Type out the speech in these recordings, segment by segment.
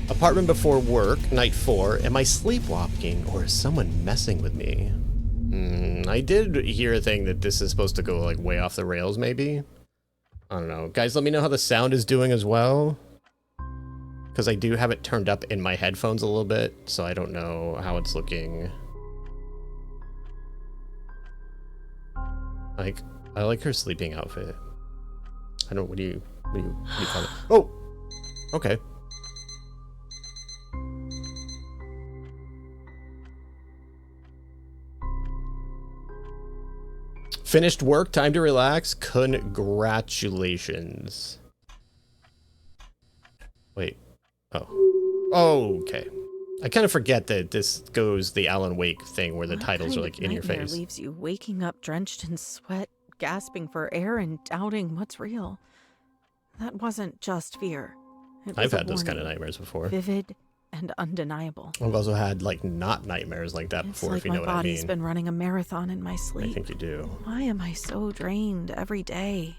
Apartment before work, night 4. Am I sleepwalking or is someone messing with me? I did hear a thing that this is supposed to go like way off the rails, maybe. I don't know. Guys, let me know how the sound is doing as well. Because I do have it turned up in my headphones a little bit, so I don't know how it's looking. Like, I like her sleeping outfit. I don't, what do you call it? Oh! Okay. Finished work, time to relax. Congratulations. Wait. Oh. Okay. I kind of forget that this goes the Alan Wake thing where the titles are like in your face. Leaves you waking up drenched in sweat, gasping for air, and doubting what's real. That wasn't just fear. I've had those kind of nightmares before. Vivid and undeniable. I've also had like not nightmares like that before, if you know what I mean. My body's been running a marathon in my sleep. I think you do. Why am I so drained every day?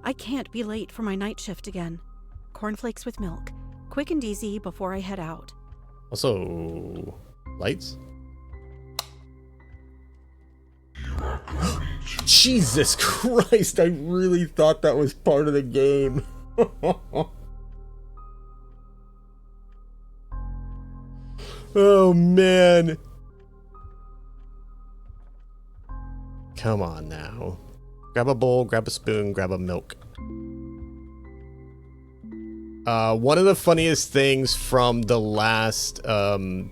I can't be late for my night shift again. Cornflakes with milk. Quick and easy before I head out. Also, lights? Jesus Christ, I really thought that was part of the game. Oh, man. Come on now. Grab a bowl, grab a spoon, grab a milk. One of the funniest things from the last VOD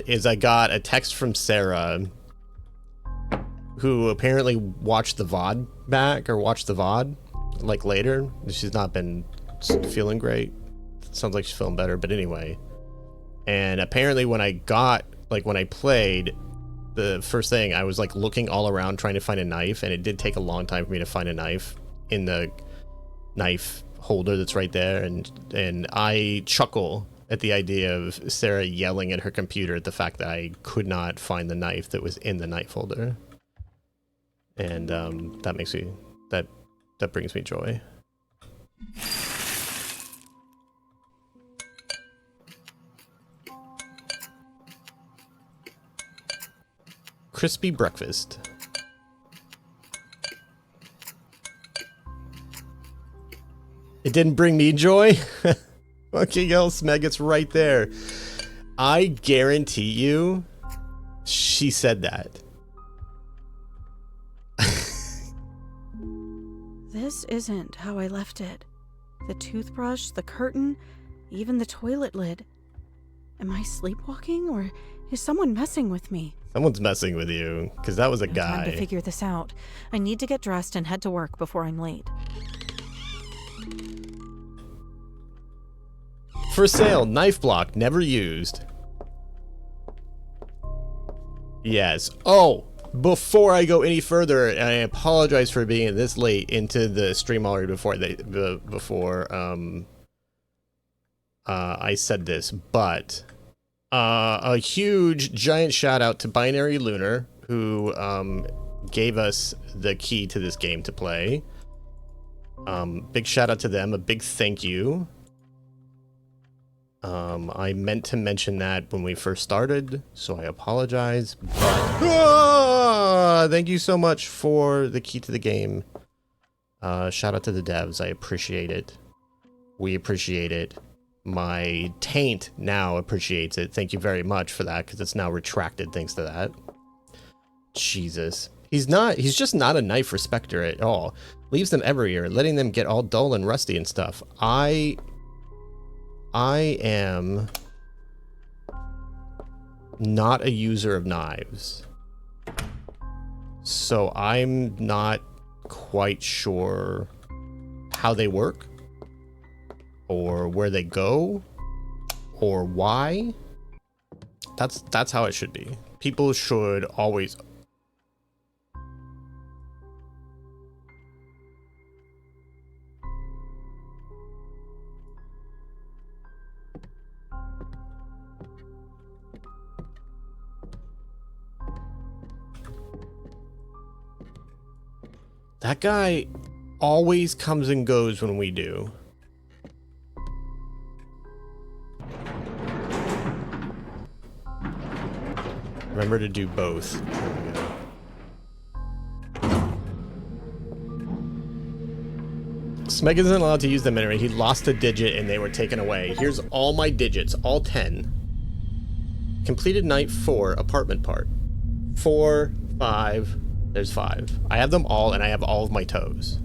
is I got a text from Sarah, who apparently watched the VOD back, or watched the VOD, like, later. She's not been feeling great. Sounds like she's feeling better, but anyway. And apparently when I played, the first thing, I was, like, looking all around trying to find a knife, and it did take a long time for me to find a knife in the knife holder that's right there, and I chuckle at the idea of Sarah yelling at her computer at the fact that I could not find the knife that was in the knife holder. And that makes me, that brings me joy. Crispy breakfast. It didn't bring me joy? Fucking hell, Smeg, it's right there. I guarantee you, she said that. This isn't how I left it. The toothbrush, the curtain, even the toilet lid. Am I sleepwalking, or is someone messing with me? Someone's messing with you, because that was a guy. Time to figure this out. I need to get dressed and head to work before I'm late. For sale, knife block, never used. Yes. Oh, before I go any further, and I apologize for being this late into the stream already before I said this, but a huge giant shout out to Binary Lunar, who gave us the key to this game to play. Big shout out to them, a big thank you. I meant to mention that when we first started, so I apologize, but thank you so much for the key to the game. Shout out to the devs, I appreciate it. We appreciate it. My taint now appreciates it. Thank you very much for that, because it's now retracted thanks to that. Jesus. He's just not a knife respecter at all. Leaves them everywhere, letting them get all dull and rusty and stuff. I am not a user of knives, so I'm not quite sure how they work, or where they go, or why. That's how it should be. People should always... That guy always comes and goes when we do. Remember to do both. There we go. Smeg isn't allowed to use them anyway. He lost a digit and they were taken away. Here's all my digits, all 10. Completed night 4, apartment part. 4, 5, there's 5. I have them all and I have all of my toes.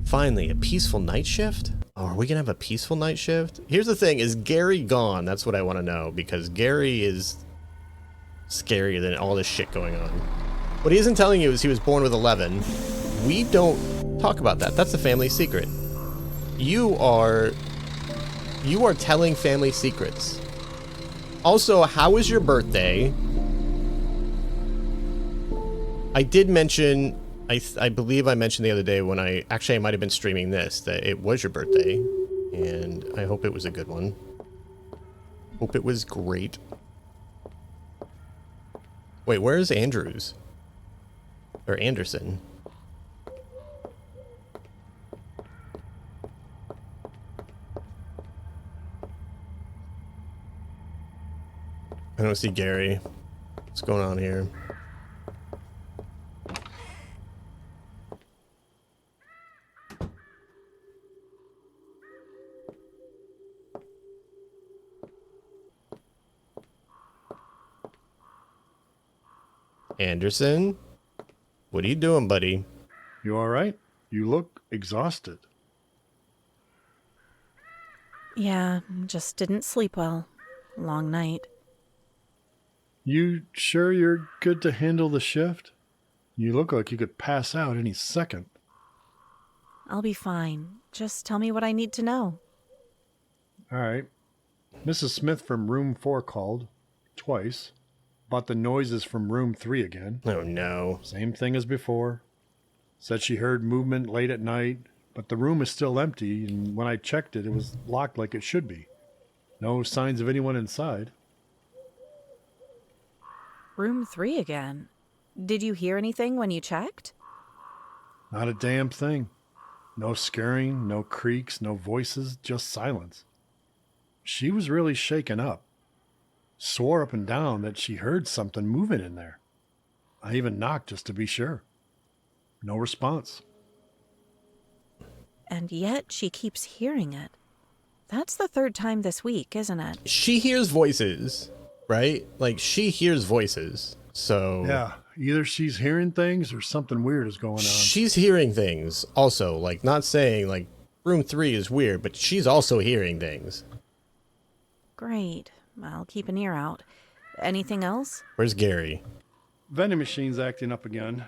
Finally, a peaceful night shift? Oh, are we gonna have a peaceful night shift? Here's the thing, is Gary gone? That's what I want to know, because Gary is scarier than all this shit going on. What he isn't telling you is he was born with 11. We don't talk about that. That's a family secret. You are telling family secrets. Also, how was your birthday? I did mention, I believe I mentioned the other day when I might have been streaming this, that it was your birthday, and I hope it was a good one. Hope it was great. Wait, where's Andrews? Or Anderson? I don't see Gary. What's going on here? Anderson? What are you doing, buddy? You all right? You look exhausted. Yeah, just didn't sleep well. Long night. You sure you're good to handle the shift? You look like you could pass out any second. I'll be fine. Just tell me what I need to know. All right. Mrs. Smith from room 4 called. Twice. About the noises from room 3 again. Oh no. Same thing as before. Said she heard movement late at night, but the room is still empty, and when I checked it, it was locked like it should be. No signs of anyone inside. Room 3 again. Did you hear anything when you checked? Not a damn thing. No scurrying, no creaks, no voices, just silence. She was really shaken up. Swore up and down that she heard something moving in there. I even knocked just to be sure. No response. And yet she keeps hearing it. That's the 3rd time this week, isn't it? She hears voices, right? Like, she hears voices, so... Yeah, either she's hearing things or something weird is going on. She's hearing things, also. Like, not saying, like, room 3 is weird, but she's also hearing things. Great. I'll keep an ear out. Anything else? Where's Gary? Vending machine's acting up again.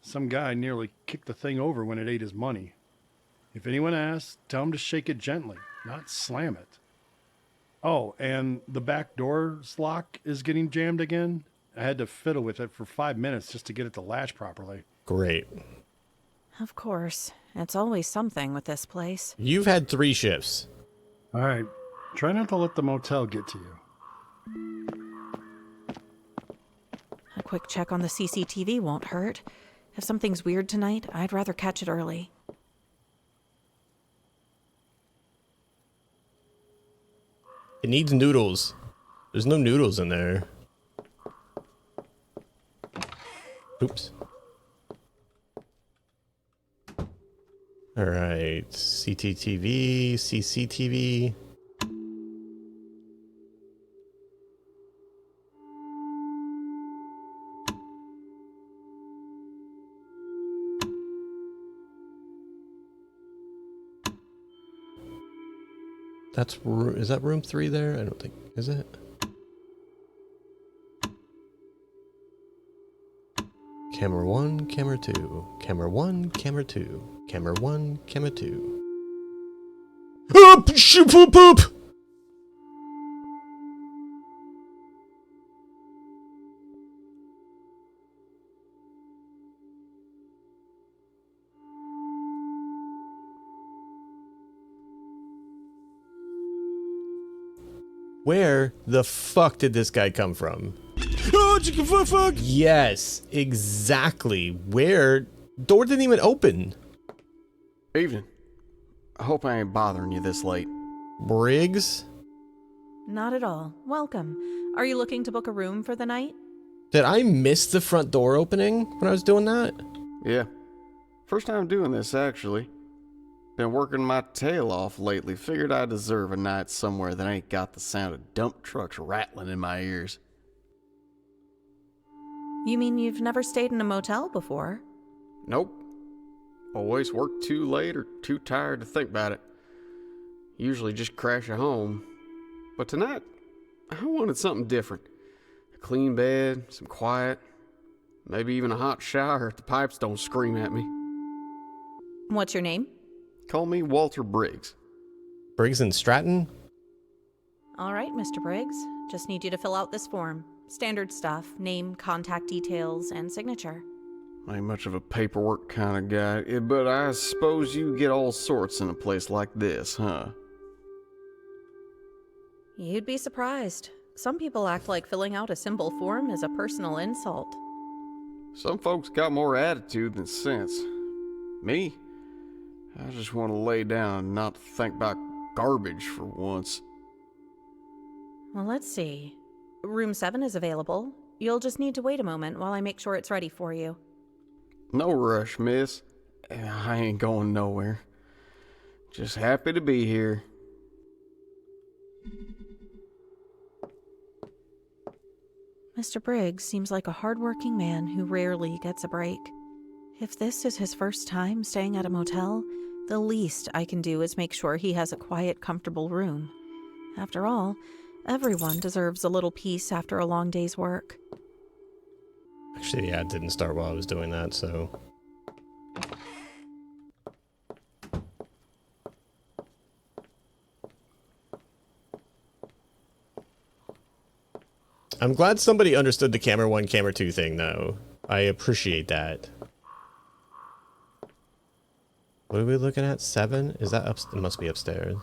Some guy nearly kicked the thing over when it ate his money. If anyone asks, tell him to shake it gently, not slam it. Oh, and the back door's lock is getting jammed again. I had to fiddle with it for 5 minutes just to get it to latch properly. Great. Of course. It's always something with this place. You've had 3 shifts. All right, try not to let the motel get to you. A quick check on the CCTV won't hurt. If something's weird tonight, I'd rather catch it early. It needs noodles. There's no noodles in there. Oops. Alright, CCTV, CCTV. Is that room 3 there? I don't think, is it? Camera 1, camera 2, camera 1, camera 2, camera 1, camera 2. Oh, poop, poop! Where the fuck did this guy come from? Oh, chicken fuck. Yes, exactly. Where? Door didn't even open. Evening. I hope I ain't bothering you this late. Briggs? Not at all. Welcome. Are you looking to book a room for the night? Did I miss the front door opening when I was doing that? Yeah. First time doing this, actually. Been working my tail off lately. Figured I deserve a night somewhere that ain't got the sound of dump trucks rattling in my ears. You mean you've never stayed in a motel before? Nope. Always work too late or too tired to think about it. Usually just crash at home. But tonight, I wanted something different. A clean bed, some quiet, maybe even a hot shower if the pipes don't scream at me. What's your name? Call me Walter Briggs. Briggs and Stratton? All right, Mr. Briggs. Just need you to fill out this form. Standard stuff, name, contact details, and signature. I ain't much of a paperwork kind of guy, but I suppose you get all sorts in a place like this, huh? You'd be surprised. Some people act like filling out a simple form is a personal insult. Some folks got more attitude than sense. Me? I just want to lay down and not think about garbage for once. Well, let's see. Room 7 is available. You'll just need to wait a moment while I make sure it's ready for you. No rush, miss. I ain't going nowhere. Just happy to be here. Mr. Briggs seems like a hardworking man who rarely gets a break. If this is his first time staying at a motel, the least I can do is make sure he has a quiet, comfortable room. After all, everyone deserves a little peace after a long day's work. Actually, yeah, it didn't start while I was doing that, so... I'm glad somebody understood the camera 1, camera 2 thing, though. I appreciate that. What are we looking at? 7? Is that up? It must be upstairs.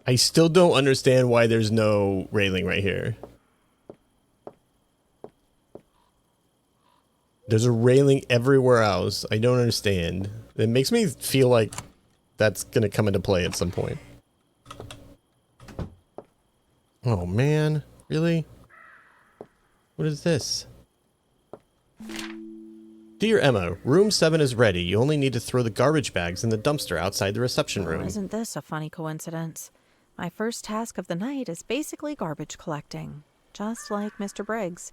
I still don't understand why there's no railing right here. There's a railing everywhere else. I don't understand. It makes me feel like that's gonna come into play at some point. Oh man, really? What is this? Dear Emma, room 7 is ready. You only need to throw the garbage bags in the dumpster outside the reception room. Isn't this a funny coincidence? My first task of the night is basically garbage collecting, just like Mr. Briggs.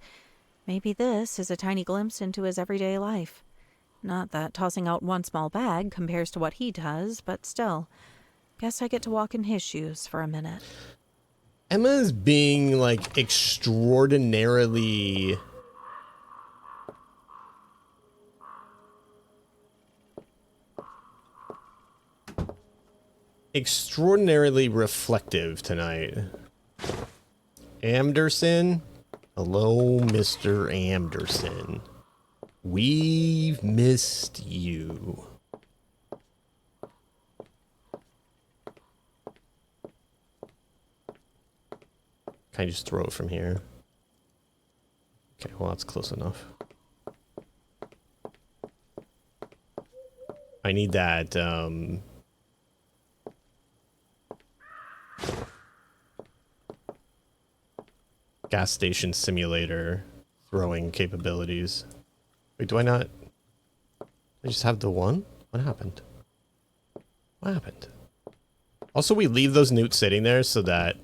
Maybe this is a tiny glimpse into his everyday life. Not that tossing out one small bag compares to what he does, but still. Guess I get to walk in his shoes for a minute. Emma's being, like, extraordinarily... reflective tonight. Anderson? Hello, Mr. Anderson. We've missed you. Can I just throw it from here? Okay, well, that's close enough. I need that, gas station simulator throwing capabilities. Wait, do I not? I just have the one? What happened? What happened? Also, we leave those newts sitting there so that...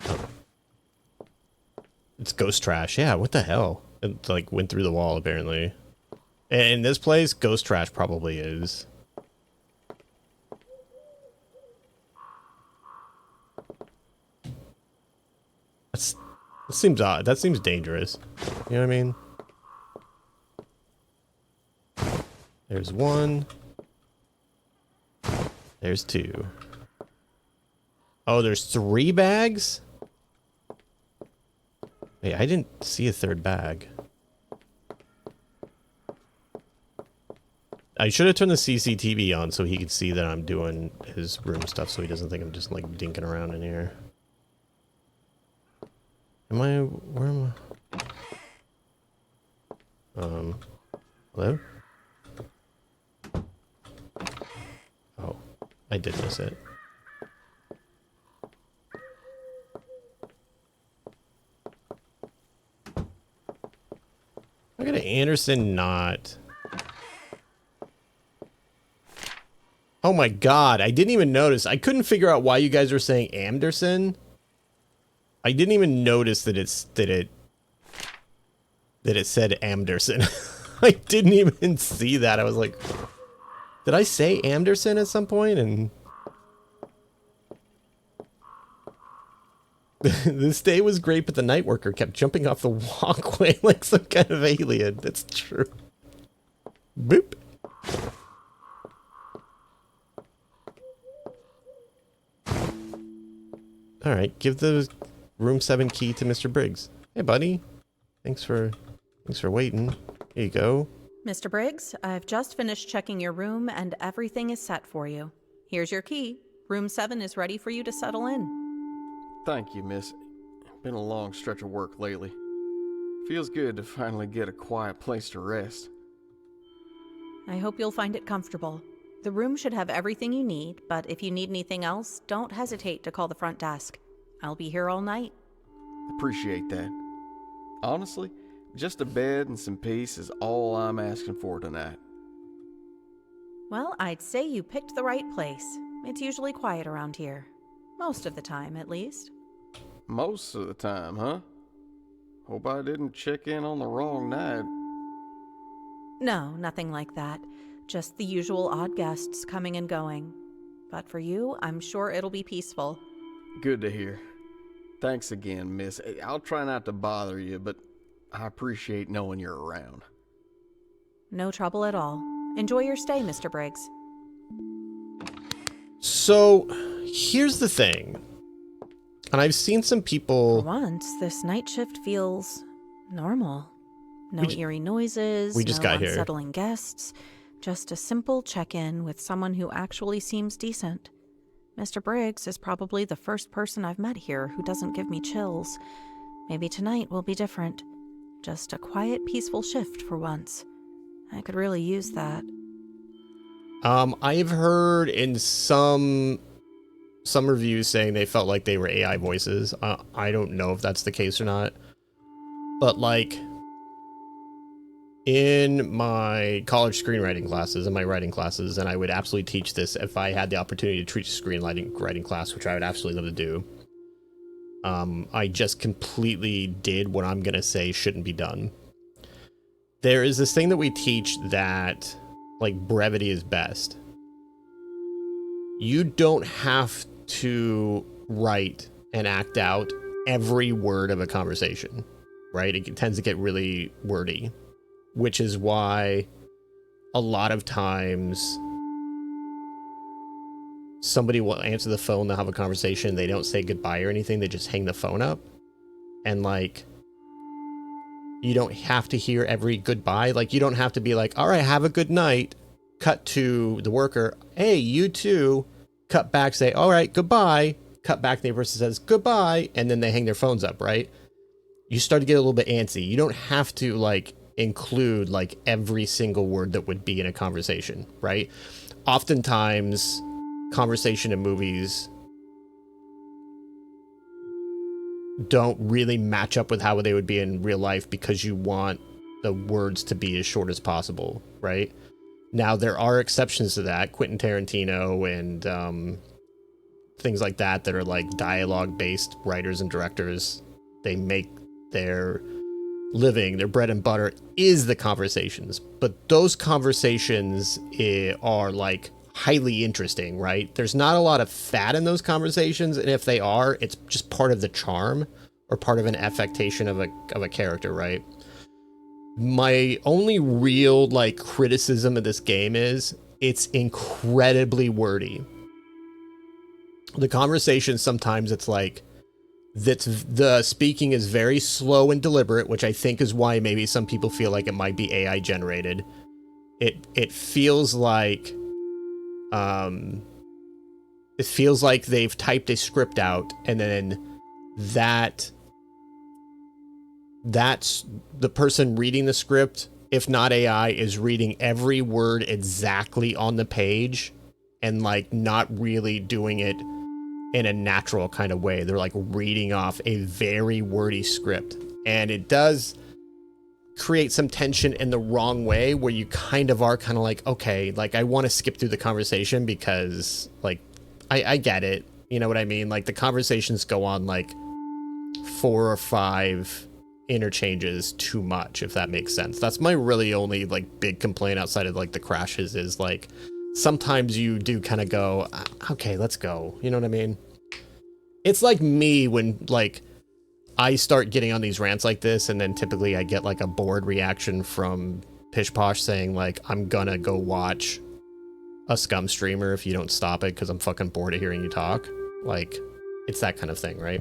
Oh. It's ghost trash. Yeah, what the hell? It, like, went through the wall, apparently. In this place, ghost trash probably is. That seems odd. That seems dangerous. You know what I mean? There's 1. There's 2. Oh, there's 3 bags? Wait, I didn't see a 3rd bag. I should have turned the CCTV on so he could see that I'm doing his room stuff so he doesn't think I'm just like dinking around in here. Where am I? Hello? Oh, I did miss it. I got an Anderson not. Oh my god, I didn't even notice. I couldn't figure out why you guys were saying Anderson. I didn't even notice that it said Anderson. I didn't even see that. I was like, did I say Anderson at some point? And this day was great, but the night worker kept jumping off the walkway like some kind of alien. That's true. Boop. All right, give the room 7 key to Mr. Briggs. Hey, buddy. Thanks for waiting. Here you go. Mr. Briggs, I've just finished checking your room and everything is set for you. Here's your key. Room 7 is ready for you to settle in. Thank you, miss. Been a long stretch of work lately. Feels good to finally get a quiet place to rest. I hope you'll find it comfortable. The room should have everything you need, but if you need anything else, don't hesitate to call the front desk. I'll be here all night. Appreciate that. Honestly, just a bed and some peace is all I'm asking for tonight. Well, I'd say you picked the right place. It's usually quiet around here. Most of the time, at least. Most of the time, huh? Hope I didn't check in on the wrong night. No, nothing like that. Just the usual odd guests coming and going. But for you, I'm sure it'll be peaceful. Good to hear. Thanks again, miss. I'll try not to bother you, but I appreciate knowing you're around. No trouble at all. Enjoy your stay, Mr. Briggs. So, here's the thing. And I've seen some For people... once, this night shift feels normal. No eerie noises, we just no got here. unsettling guests. Just a simple check-in with someone who actually seems decent. Mr. Briggs is probably the first person I've met here who doesn't give me chills. Maybe tonight will be different. Just a quiet, peaceful shift for once. I could really use that. I've heard in some reviews saying they felt like they were AI voices. I don't know if that's the case or not. But like, in my college screenwriting classes and my writing classes, and I would absolutely teach this if I had the opportunity to teach a screenwriting class, which I would absolutely love to do. I just completely did what I'm going to say shouldn't be done. There is this thing that we teach that, like, brevity is best. You don't have to write and act out every word of a conversation, right? It tends to get really wordy, which is why a lot of times somebody will answer the phone, they'll have a conversation, they don't say goodbye or anything, they just hang the phone up. And like, you don't have to hear every goodbye. Like, you don't have to be like, all right, have a good night. Cut to the worker, hey, you too. Cut back, say, all right, goodbye. Cut back, the person says goodbye, and then they hang their phones up, right? You start to get a little bit antsy. You don't have to like include like every single word that would be in a conversation, right? Oftentimes, conversation in movies don't really match up with how they would be in real life because you want the words to be as short as possible, right? Now, there are exceptions to that. Quentin Tarantino and things like that are like dialogue-based writers and directors. They make their living, their bread and butter is the conversations. But those conversations are like highly interesting, right? There's not a lot of fat in those conversations, and if they are, it's just part of the charm or part of an affectation of a character, right? My only real like criticism of this game is it's incredibly wordy. The conversation sometimes it's like the speaking is very slow and deliberate, which I think is why maybe some people feel like it might be AI generated. it feels like they've typed a script out, and then that's the person reading the script, if not AI, is reading every word exactly on the page and like not really doing it in a natural kind of way. They're like reading off a very wordy script, and it does create some tension in the wrong way where you kind of are kind of like, okay, like I want to skip through the conversation because like I get it, you know what I mean? Like the conversations go on like 4 or 5 interchanges too much, if that makes sense. That's my really only like big complaint outside of like the crashes, is like sometimes you do kind of go, okay, let's go, you know what I mean? It's like me when like I start getting on these rants like this, and then typically I get like a bored reaction from Pish Posh saying like, I'm gonna go watch a scum streamer if you don't stop it because I'm fucking bored of hearing you talk. Like, it's that kind of thing, right?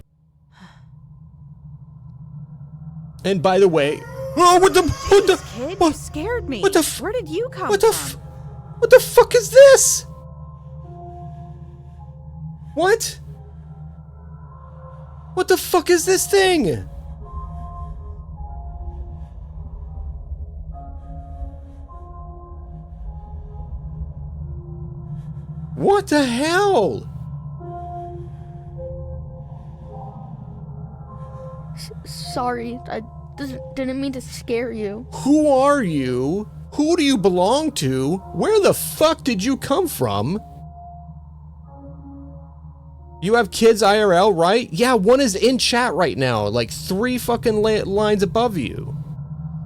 And by the way, oh, what the Kid, what? you scared me. What the Where did you come what the from? what the fuck is this? What? What the fuck is this thing? What the hell? Sorry, I didn't mean to scare you. Who are you? Who do you belong to? Where the fuck did you come from? You have kids IRL, right? Yeah, one is in chat right now, like 3 fucking lines above you.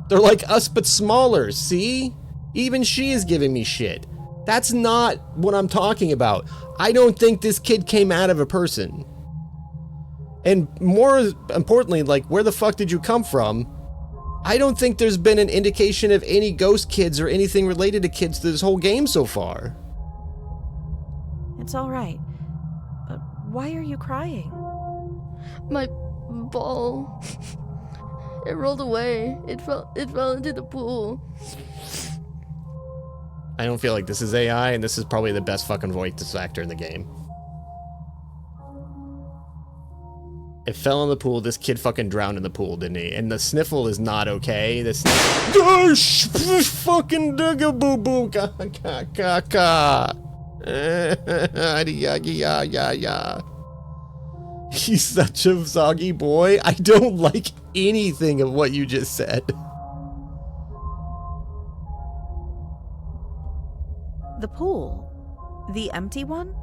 They're like us but smaller, see? Even she is giving me shit. That's not what I'm talking about. I don't think this kid came out of a person. And more importantly, like, where the fuck did you come from? I don't think there's been an indication of any ghost kids or anything related to kids through this whole game so far. It's all right. But why are you crying? My ball. It rolled away. It fell into the pool. I don't feel like this is AI, and this is probably the best fucking voice actor in the game. It fell in the pool. This kid fucking drowned in the pool, didn't he? And the sniffle is not okay. The fucking dugga boo boo ka ka ka ka. He's such a soggy boy. I don't like anything of what you just said. The pool? The empty one?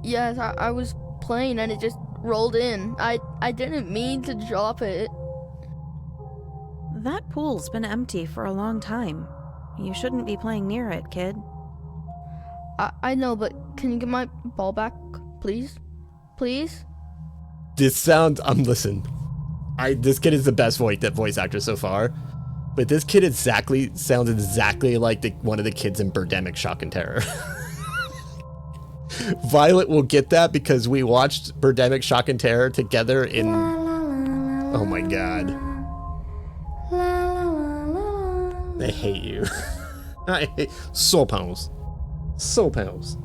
Yes, I was playing and it just rolled in. I didn't mean to drop it. That pool's been empty for a long time. You shouldn't be playing near it, kid. I know, but can you get my ball back, please? Please? This sounds, listen. This kid is the best voice actor so far. But this kid sounds exactly like one of the kids in Birdemic Shock and Terror. Violet will get that because we watched Birdemic Shock and Terror together in... Oh my god. I hate you. I hate... So pounds. So pounds.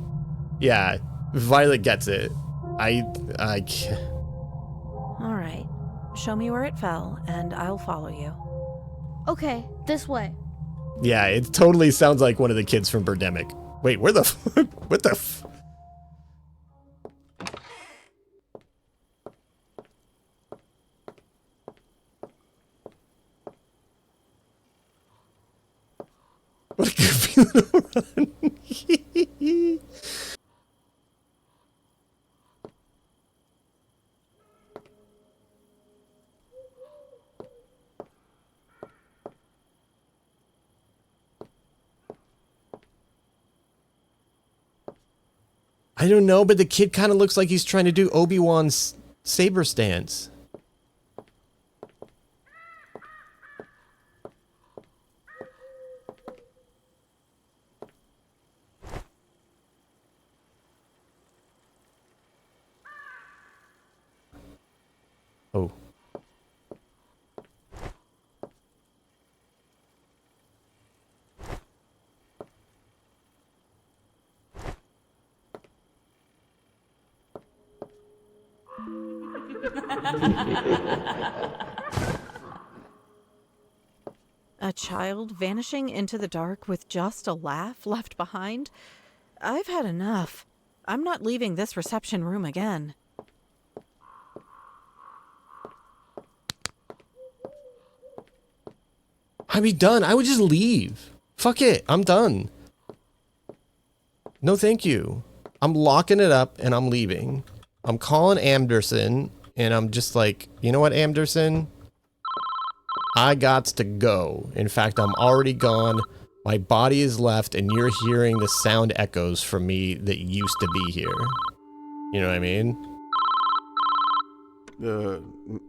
Yeah, Violet gets it. I can't... All right. Show me where it fell, and I'll follow you. Okay, this way. Yeah, it totally sounds like one of the kids from Birdemic. Wait, where the fuck? What the f... What a goofy little run. I don't know, but the kid kind of looks like he's trying to do Obi-Wan's saber stance. Oh. A child vanishing into the dark with just a laugh left behind? I've had enough. I'm not leaving this reception room again. I'd be done. I would just leave. Fuck it. I'm done. No, thank you. I'm locking it up and I'm leaving. I'm calling Anderson and I'm just like, you know what, Anderson? I gots to go. In fact, I'm already gone. My body is left and you're hearing the sound echoes from me that used to be here. You know what I mean?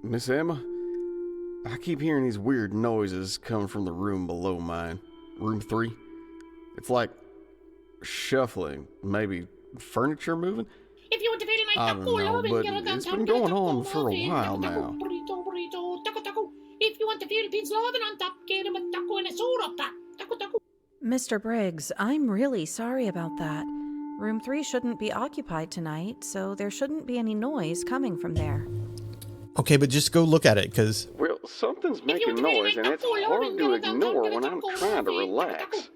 Miss Emma? I keep hearing these weird noises coming from the room below mine. Room 3. It's like shuffling, maybe furniture moving? If you want to feel my I don't know, but it's been going on for a while now. If you want to feel pizza loving on top, get him a taco and a soda pop. Taco taco. Mr. Briggs, I'm really sorry about that. Room 3 shouldn't be occupied tonight, so there shouldn't be any noise coming from there. Okay, but just go look at it, because... Well, something's making noise, and it's hard to ignore when I'm trying to relax.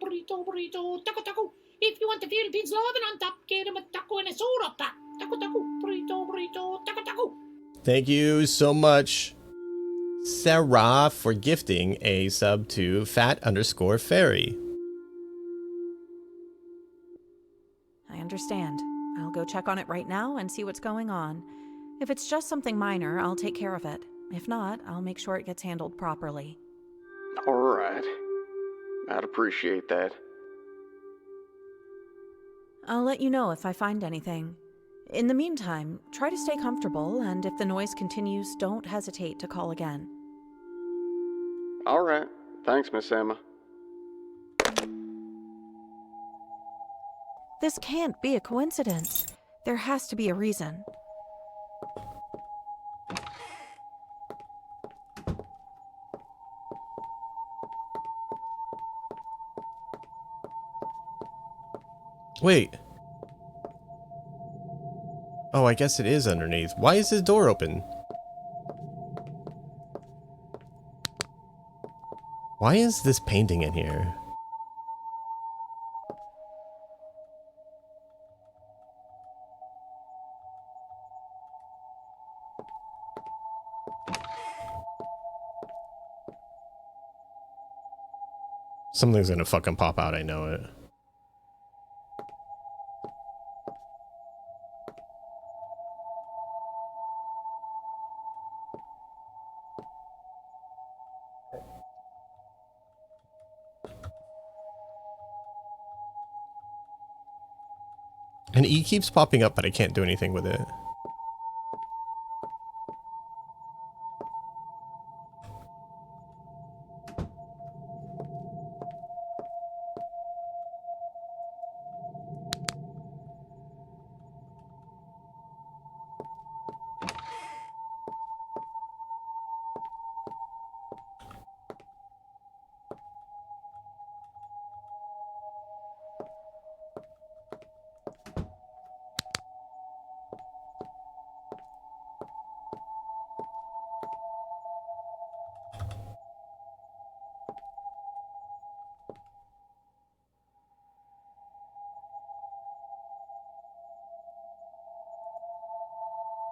If you want to feel pizza loving on top, get him a taco and a soda pop. Taco taco, burrito, taco taco. Thank you so much, Sarah, for gifting a sub to fat_fairy. I understand. I'll go check on it right now and see what's going on. If it's just something minor, I'll take care of it. If not, I'll make sure it gets handled properly. All right. I'd appreciate that. I'll let you know if I find anything. In the meantime, try to stay comfortable, and if the noise continues, don't hesitate to call again. All right. Thanks, Miss Emma. This can't be a coincidence. There has to be a reason. Wait. Oh, I guess it is underneath. Why is his door open? Why is this painting in here? Something's gonna fucking pop out, I know it. An E keeps popping up, but I can't do anything with it.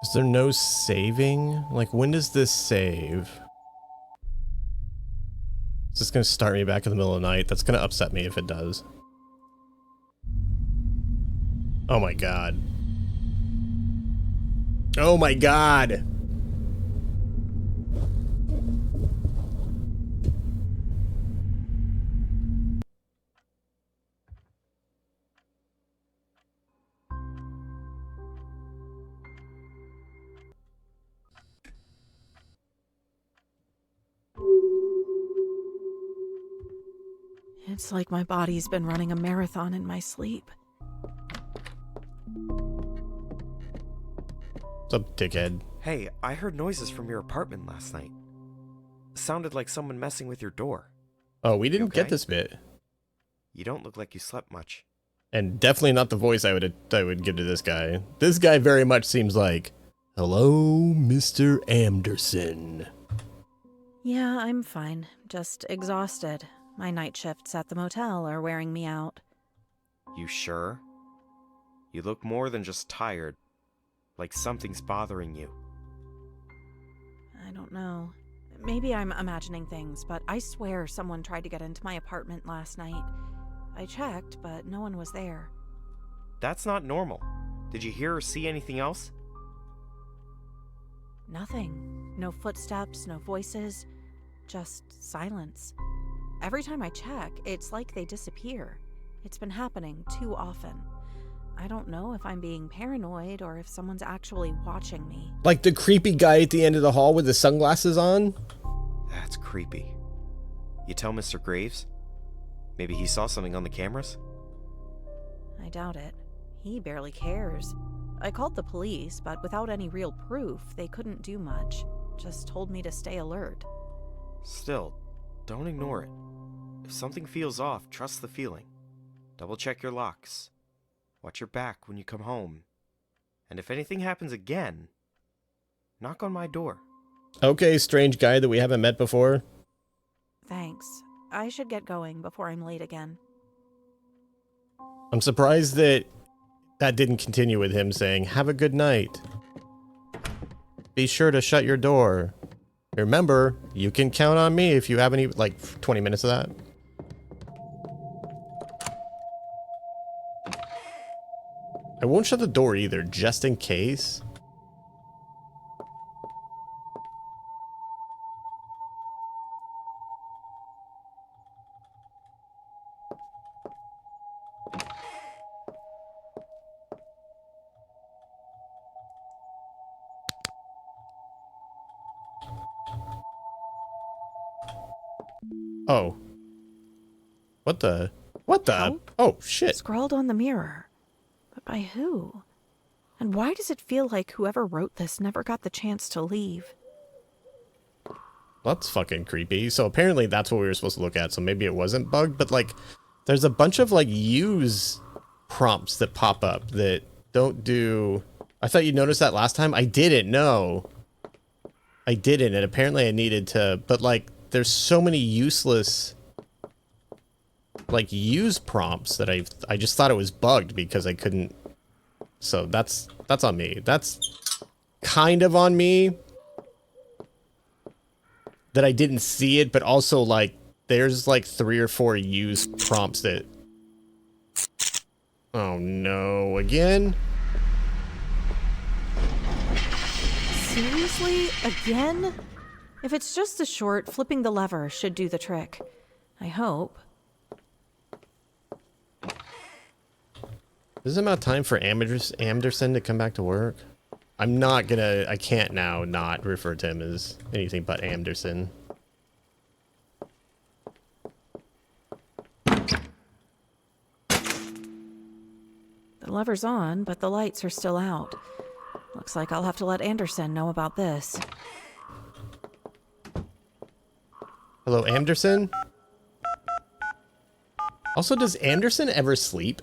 Is there no saving? Like, when does this save? Is this gonna start me back in the middle of the night? That's gonna upset me if it does. Oh my god. Oh my god! It's like my body's been running a marathon in my sleep. What's up, dickhead? Hey, I heard noises from your apartment last night. Sounded like someone messing with your door. Oh, we didn't okay? get this bit. You don't look like you slept much. And definitely not the voice I would give to this guy. This guy very much seems like, Hello, Mr. Anderson. Yeah, I'm fine. Just exhausted. My night shifts at the motel are wearing me out. You sure? You look more than just tired. Like something's bothering you. I don't know. Maybe I'm imagining things, but I swear someone tried to get into my apartment last night. I checked, but no one was there. That's not normal. Did you hear or see anything else? Nothing. No footsteps, no voices. Just silence. Every time I check, it's like they disappear. It's been happening too often. I don't know if I'm being paranoid or if someone's actually watching me. Like the creepy guy at the end of the hall with the sunglasses on? That's creepy. You tell Mr. Graves? Maybe he saw something on the cameras? I doubt it. He barely cares. I called the police, but without any real proof, they couldn't do much. Just told me to stay alert. Still, don't ignore it. If something feels off, trust the feeling. Double check your locks. Watch your back when you come home. And if anything happens again, knock on my door. Okay, strange guy that we haven't met before. Thanks. I should get going before I'm late again. I'm surprised that didn't continue with him saying, have a good night. Be sure to shut your door. Remember, you can count on me if you have any, like, 20 minutes of that. I won't shut the door either, just in case. Oh. What the? What the? Help? Oh, shit. Scrawled on the mirror. But by who? And why does it feel like whoever wrote this never got the chance to leave? That's fucking creepy. So apparently that's what we were supposed to look at. So maybe it wasn't bugged, but like there's a bunch of like use prompts that pop up that don't do. I thought you noticed that last time. I didn't. No, I didn't. And apparently I needed to, but like there's so many useless like use prompts that I just thought it was bugged because I couldn't. So that's on me. That's kind of on me. That I didn't see it, but also like there's like 3 or 4 use prompts that. Oh no, again? Seriously? Again? If it's just a short, flipping the lever should do the trick. I hope. Is it about time for Anderson to come back to work? I can't now not refer to him as anything but Anderson. The lever's on, but the lights are still out. Looks like I'll have to let Anderson know about this. Hello, Anderson? Also, does Anderson ever sleep?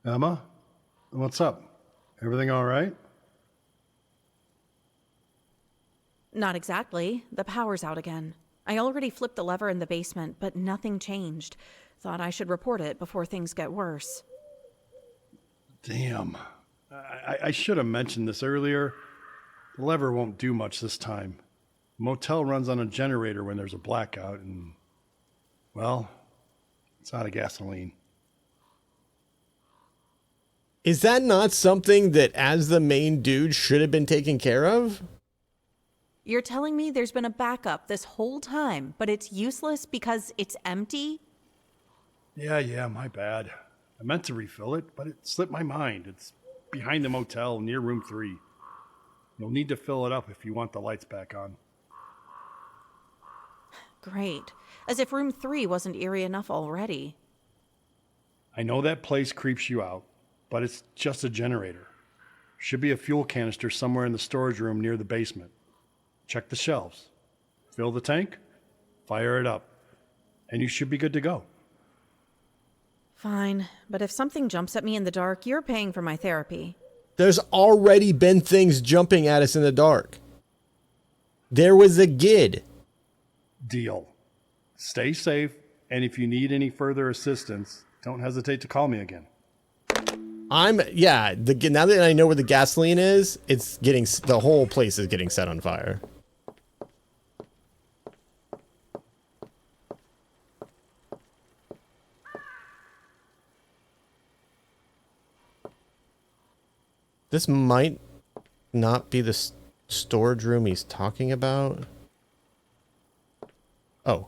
Emma, what's up? Everything all right? Not exactly. The power's out again. I already flipped the lever in the basement, but nothing changed. Thought I should report it before things get worse. Damn. I should have mentioned this earlier. The lever won't do much this time. The motel runs on a generator when there's a blackout and, well, it's out of gasoline. Is that not something that, as the main dude, should have been taken care of? You're telling me there's been a backup this whole time, but it's useless because it's empty? Yeah, my bad. I meant to refill it, but it slipped my mind. It's behind the motel near room 3. You'll need to fill it up if you want the lights back on. Great. As if room 3 wasn't eerie enough already. I know that place creeps you out, but it's just a generator. Should be a fuel canister somewhere in the storage room near the basement. Check the shelves. Fill the tank, fire it up. and you should be good to go. Fine, but if something jumps at me in the dark, you're paying for my therapy. There's already been things jumping at us in the dark. There was a gid. Deal. Stay safe, and if you need any further assistance, don't hesitate to call me again. Now that I know where the gasoline is, the whole place is getting set on fire. This might not be the storage room he's talking about. Oh.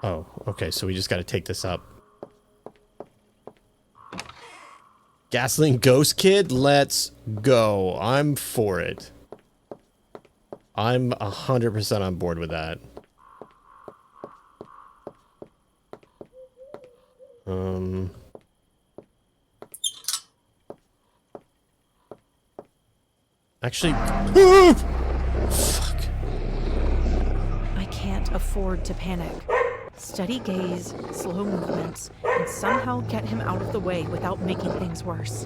Oh, okay, so we just gotta take this up. Gasoline Ghost Kid? Let's go. I'm for it. I'm 100% on board with that. Actually, fuck. I can't afford to panic. Steady gaze, slow movements, and somehow get him out of the way without making things worse.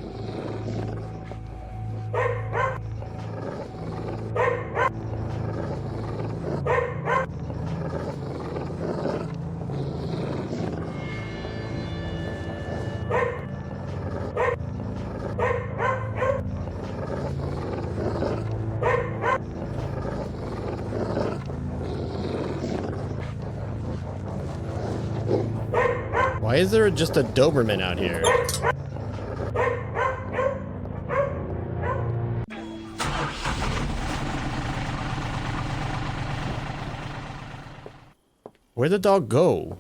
Why is there just a Doberman out here? Where'd the dog go?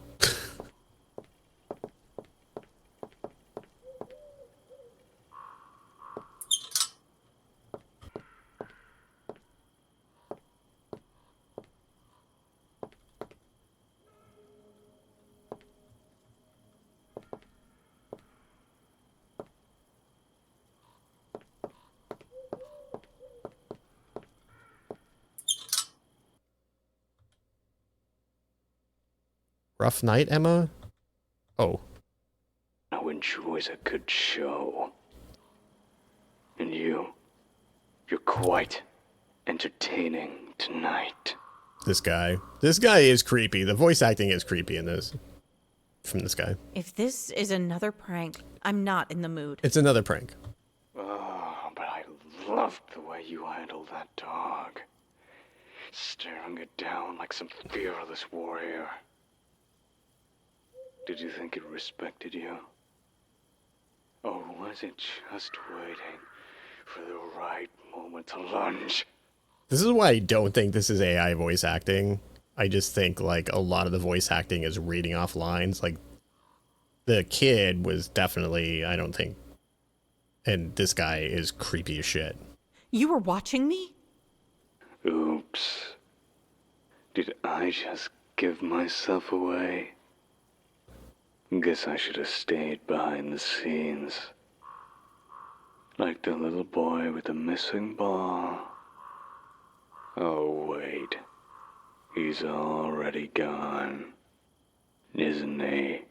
Rough night, Emma? Oh. Who enjoys a good show. And you're quite entertaining tonight. This guy is creepy. The voice acting is creepy in this. From this guy. If this is another prank, I'm not in the mood. It's another prank. Oh, but I loved the way you handled that dog. Staring it down like some fearless warrior. Did you think it respected you? Or was it just waiting for the right moment to lunge? This is why I don't think this is AI voice acting. I just think, like, a lot of the voice acting is reading off lines. Like, the kid was definitely, I don't think... And this guy is creepy as shit. You were watching me? Oops. Did I just give myself away? Guess I should have stayed behind the scenes. Like the little boy with the missing ball. Oh, wait. He's already gone. Isn't he?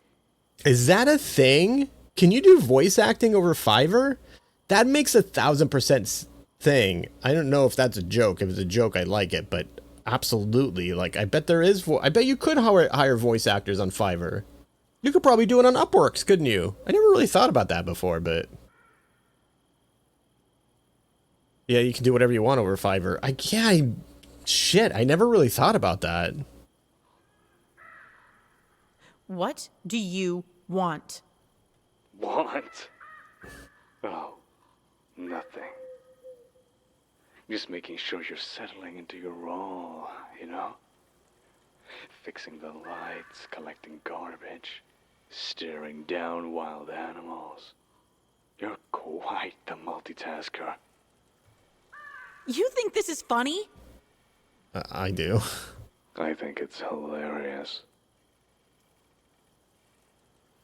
Is that a thing? Can you do voice acting over Fiverr? That makes 1,000% thing. I don't know if that's a joke. If it's a joke, I like it, but absolutely. Like, I bet there is... I bet you could hire voice actors on Fiverr. You could probably do it on Upworks, couldn't you? I never really thought about that before, but... Yeah, you can do whatever you want over Fiverr. Shit, I never really thought about that. What do you want? Want? Oh, nothing. Just making sure you're settling into your role, you know? Fixing the lights, collecting garbage, staring down wild animals. You're quite the multitasker. You think this is funny? I do. I think it's hilarious.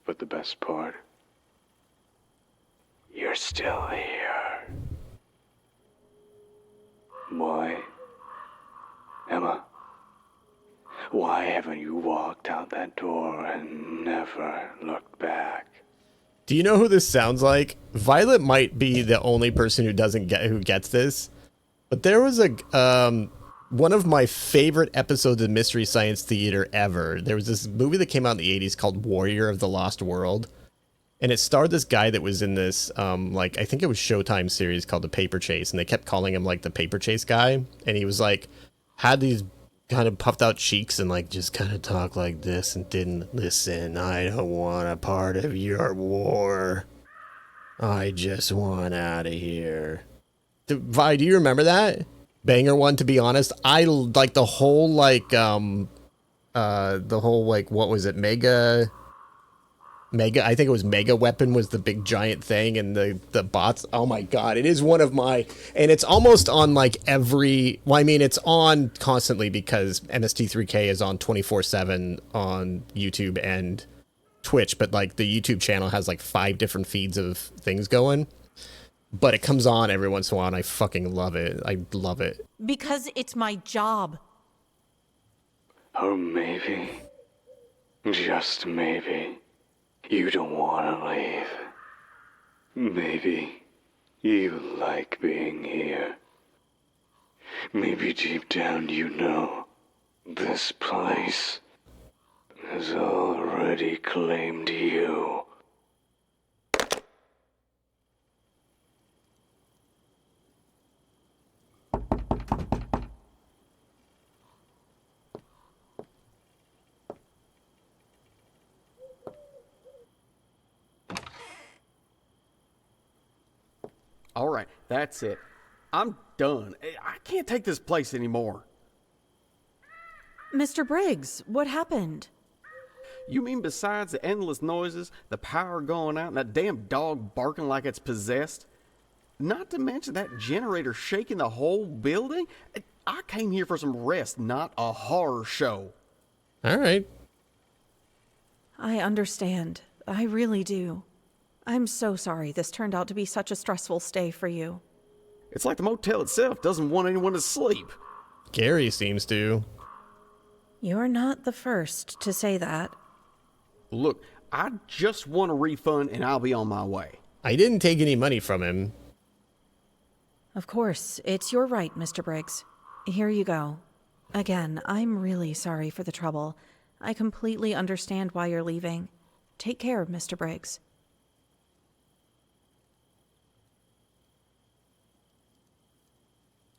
But the best part, you're still here. Why? Emma, why haven't you walked out that door and never looked back? Do you know who this sounds like? Violet might be the only person who gets this, but there was a one of my favorite episodes of Mystery Science Theater ever. There was this movie that came out in the 80s called Warrior of the Lost World, and it starred this guy that was in this like I think it was Showtime series called The Paper Chase, and they kept calling him like the Paper Chase guy, and he was like had these kind of puffed out cheeks and like just kind of talk like this and didn't listen. I don't want a part of your war. I just want out of here. Vi, do you remember that? Banger one, to be honest. I like the whole like what was it? Mega, I think it was Mega Weapon was the big giant thing, and the bots. Oh my god, it is one of my, and it's almost on like every, well, I mean, it's on constantly because MST3K is on 24/7 on YouTube and Twitch, but like the YouTube channel has like 5 different feeds of things going, but it comes on every once in a while, and I fucking love it. I love it. Because it's my job. Or maybe, just maybe, you don't want to leave. Maybe you like being here. Maybe deep down you know this place has already claimed you. All right, that's it. I'm done. I can't take this place anymore. Mr. Briggs, what happened? You mean besides the endless noises, the power going out, and that damn dog barking like it's possessed? Not to mention that generator shaking the whole building? I came here for some rest, not a horror show. All right. I understand. I really do. I'm so sorry this turned out to be such a stressful stay for you. It's like the motel itself doesn't want anyone to sleep. Gary seems to. You're not the first to say that. Look, I just want a refund and I'll be on my way. I didn't take any money from him. Of course, it's your right, Mr. Briggs. Here you go. Again, I'm really sorry for the trouble. I completely understand why you're leaving. Take care, Mr. Briggs.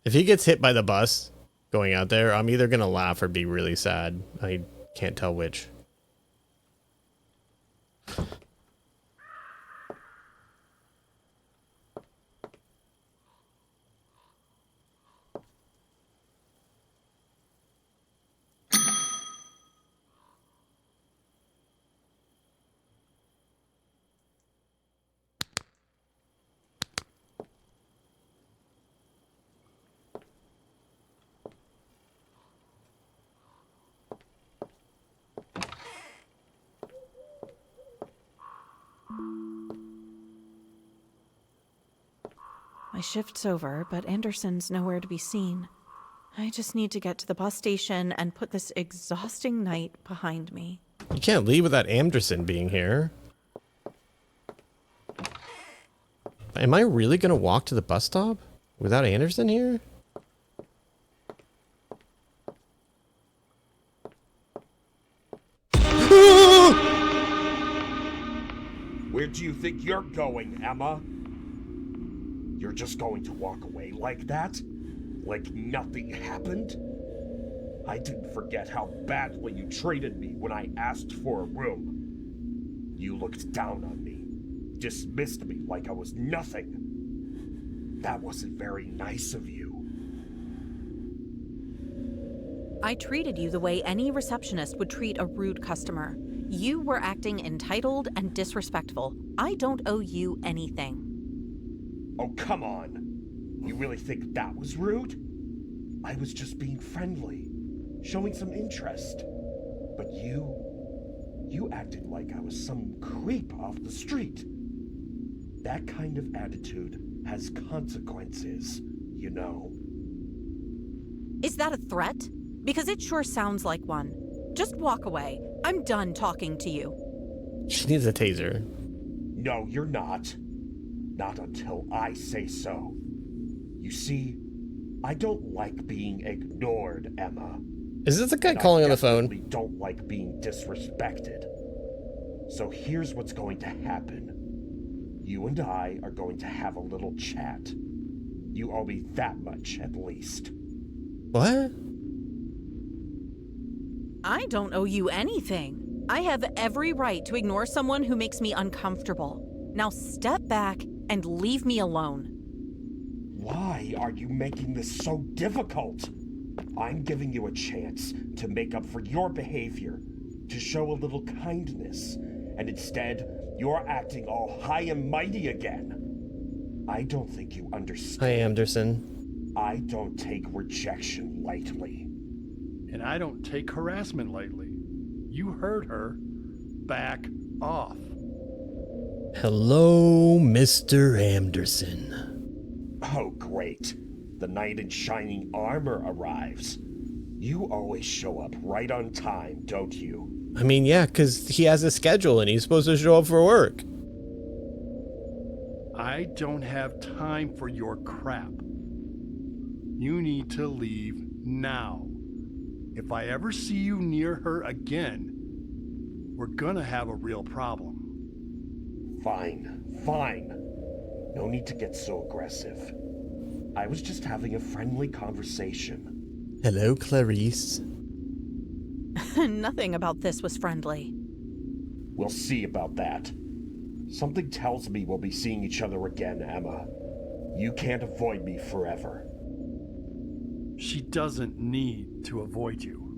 If he gets hit by the bus going out there, I'm either going to laugh or be really sad. I can't tell which. My shift's over, but Anderson's nowhere to be seen. I just need to get to the bus station and put this exhausting night behind me. You can't leave without Anderson being here. Am I really going to walk to the bus stop without Anderson here? Where do you think you're going, Emma? You're just going to walk away like that? Like nothing happened? I didn't forget how badly you treated me when I asked for a room. You looked down on me, dismissed me like I was nothing. That wasn't very nice of you. I treated you the way any receptionist would treat a rude customer. You were acting entitled and disrespectful. I don't owe you anything. Oh, come on. You really think that was rude? I was just being friendly, showing some interest. But you acted like I was some creep off the street. That kind of attitude has consequences, you know. Is that a threat? Because it sure sounds like one. Just walk away. I'm done talking to you. She needs a taser. No, you're not. Not until I say so. You see, I don't like being ignored, Emma. Is this the guy And calling I on the phone? definitely don't like being disrespected. So here's what's going to happen. You and I are going to have a little chat. You owe me that much, at least. What? I don't owe you anything. I have every right to ignore someone who makes me uncomfortable. Now step back and leave me alone. Why are you making this so difficult? I'm giving you a chance to make up for your behavior, to show a little kindness, and instead, you're acting all high and mighty again. I don't think you understand. Hi, Anderson. I don't take rejection lightly. And I don't take harassment lightly. You heard her. Back off. Hello, Mr. Anderson. Oh, great. The knight in shining armor arrives. You always show up right on time, don't you? I mean, yeah, because he has a schedule and he's supposed to show up for work. I don't have time for your crap. You need to leave now. If I ever see you near her again, we're gonna have a real problem. Fine, fine. No need to get so aggressive. I was just having a friendly conversation. Hello, Clarice. Nothing about this was friendly. We'll see about that. Something tells me we'll be seeing each other again, Emma. You can't avoid me forever. She doesn't need to avoid you.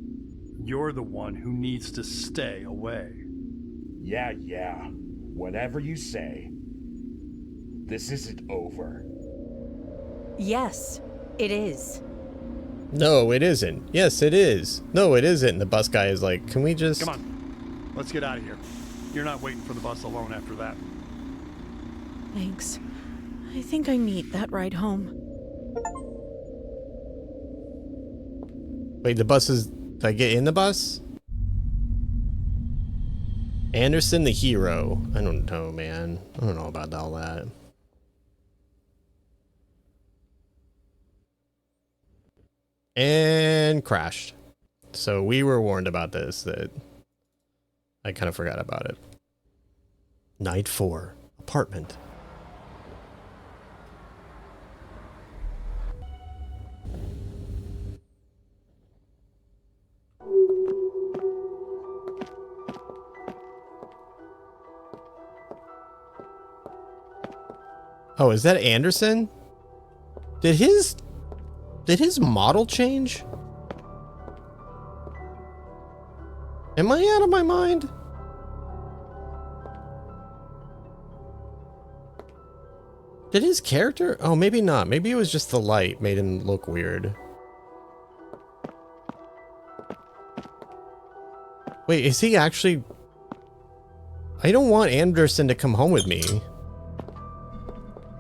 You're the one who needs to stay away. Yeah. Whatever you say. This isn't over. Yes, it is. No, it isn't. Yes, it is. No, it isn't. And the bus guy is like, can we just... Come on, let's get out of here. You're not waiting for the bus alone after that. Thanks. I think I need that ride home. Wait, the bus is... Did I get in the bus? Anderson the hero. I don't know, man. I don't know about all that. And crashed. So we were warned about this, that I kind of forgot about it. Night 4. Apartment. Oh, is that Anderson? Did his model change? Am I out of my mind? Did his character? Oh, maybe not. Maybe it was just the light made him look weird. Wait, is he actually... I don't want Anderson to come home with me.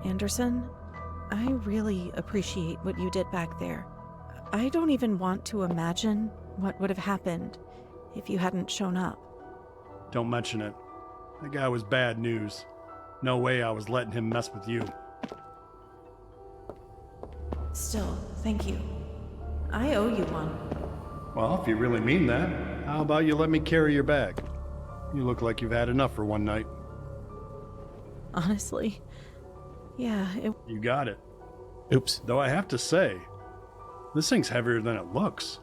Anderson, I really appreciate what you did back there. I don't even want to imagine what would have happened if you hadn't shown up. Don't mention it. That guy was bad news. No way I was letting him mess with you. Still, thank you. I owe you one. Well, if you really mean that, how about you let me carry your bag? You look like you've had enough for one night. Honestly, yeah, You got it. Oops. Though I have to say, this thing's heavier than it looks.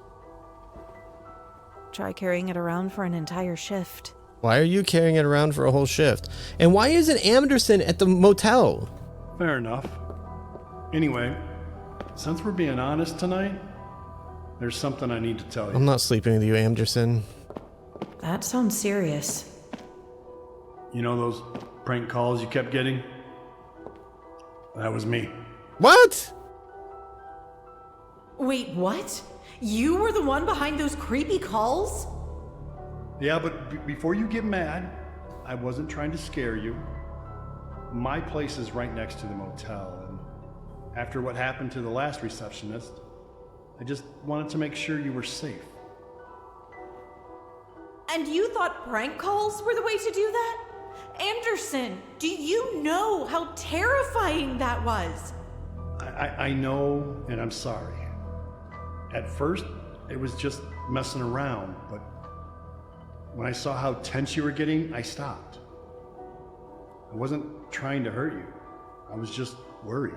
try carrying it around for an entire shift. Why are you carrying it around for a whole shift? And why isn't Anderson at the motel? Fair enough. Anyway, since we're being honest tonight, there's something I need to tell you. I'm not sleeping with you, Anderson. That sounds serious. You know those prank calls you kept getting? That was me. What? Wait, what? You were the one behind those creepy calls? Yeah, but before you get mad, I wasn't trying to scare you. My place is right next to the motel, and after what happened to the last receptionist, I just wanted to make sure you were safe. And you thought prank calls were the way to do that? Anderson, do you know how terrifying that was? I know, and I'm sorry. At first, it was just messing around, but when I saw how tense you were getting, I stopped. I wasn't trying to hurt you. I was just worried.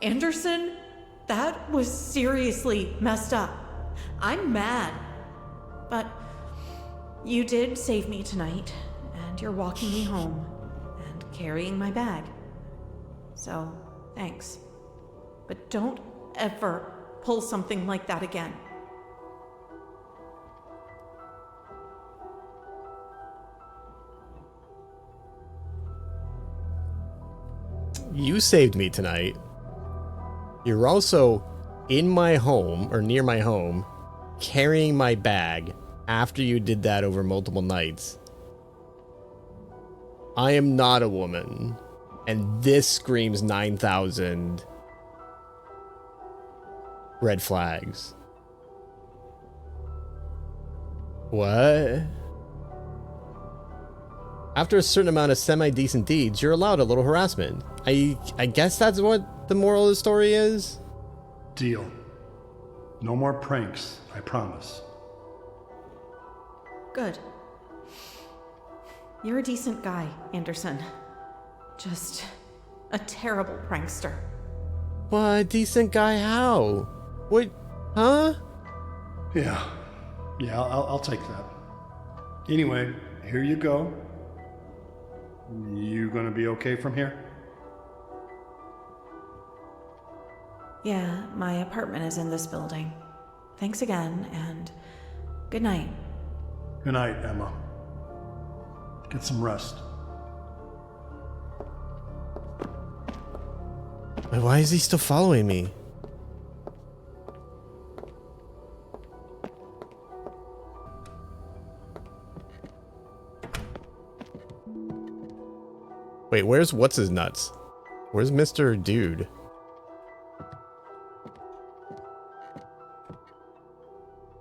Anderson, that was seriously messed up. I'm mad. But you did save me tonight, and you're walking me home and carrying my bag. So, thanks. But don't ever pull something like that again. You saved me tonight. You're also in my home, or near my home, carrying my bag after you did that over multiple nights. I am not a woman, and this screams 9,000 red flags. What? After a certain amount of semi-decent deeds, you're allowed a little harassment. I guess that's what the moral of the story is? Deal. No more pranks, I promise. Good. You're a decent guy, Anderson. Just a terrible prankster. What? Decent guy how? What? Huh? Yeah, I'll take that. Anyway, here you go. You gonna be okay from here? Yeah, my apartment is in this building. Thanks again, and good night. Good night, Emma. Get some rest. Why is he still following me? Wait, where's what's his nuts? Where's Mr. Dude?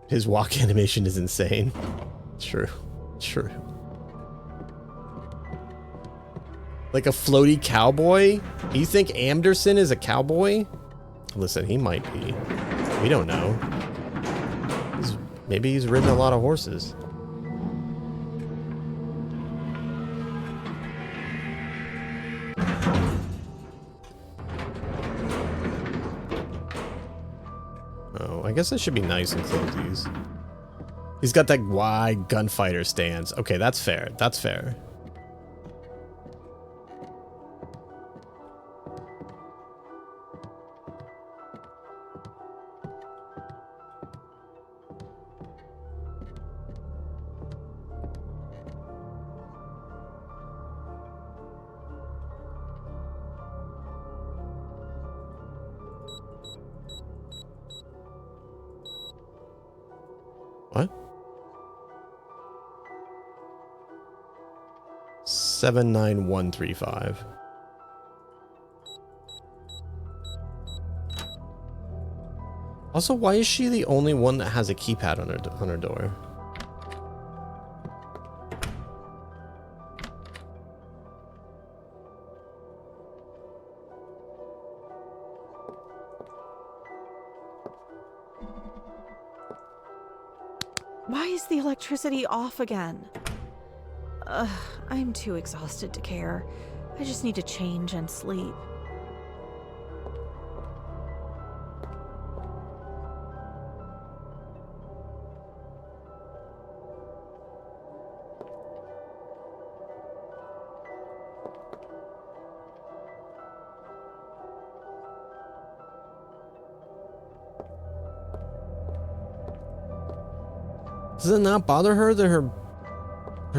His walk animation is insane. True. True. Like a floaty cowboy? You think Anderson is a cowboy? Listen, he might be. We don't know. Maybe he's ridden a lot of horses. Oh, I guess I should be nice and close these. He's got that wide gunfighter stance. Okay, that's fair. That's fair. What? 79135. Also, why is she the only one that has a keypad on her door? Why is the electricity off again? I'm too exhausted to care. I just need to change and sleep. Does it not bother her that her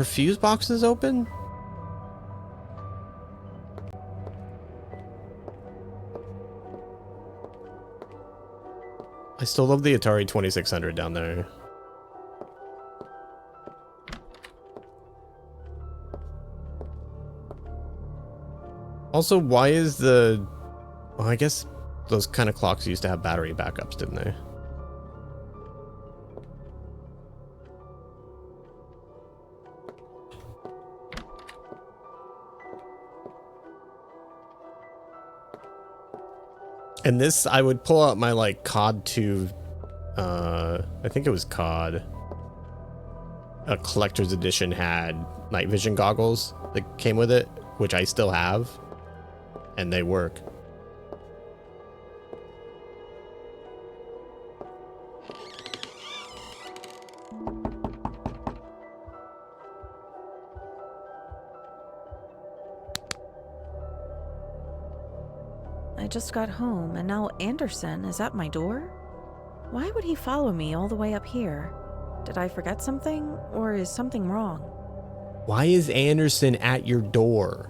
fuse box is open? I still love the Atari 2600 down there. Also, why is the... Well, I guess those kind of clocks used to have battery backups, didn't they? And this, I would pull out my like COD 2, I think it was COD. A collector's edition had night vision goggles that came with it, which I still have, and they work. I just got home, and now Anderson is at my door? Why would he follow me all the way up here? Did I forget something, or is something wrong? Why is Anderson at your door?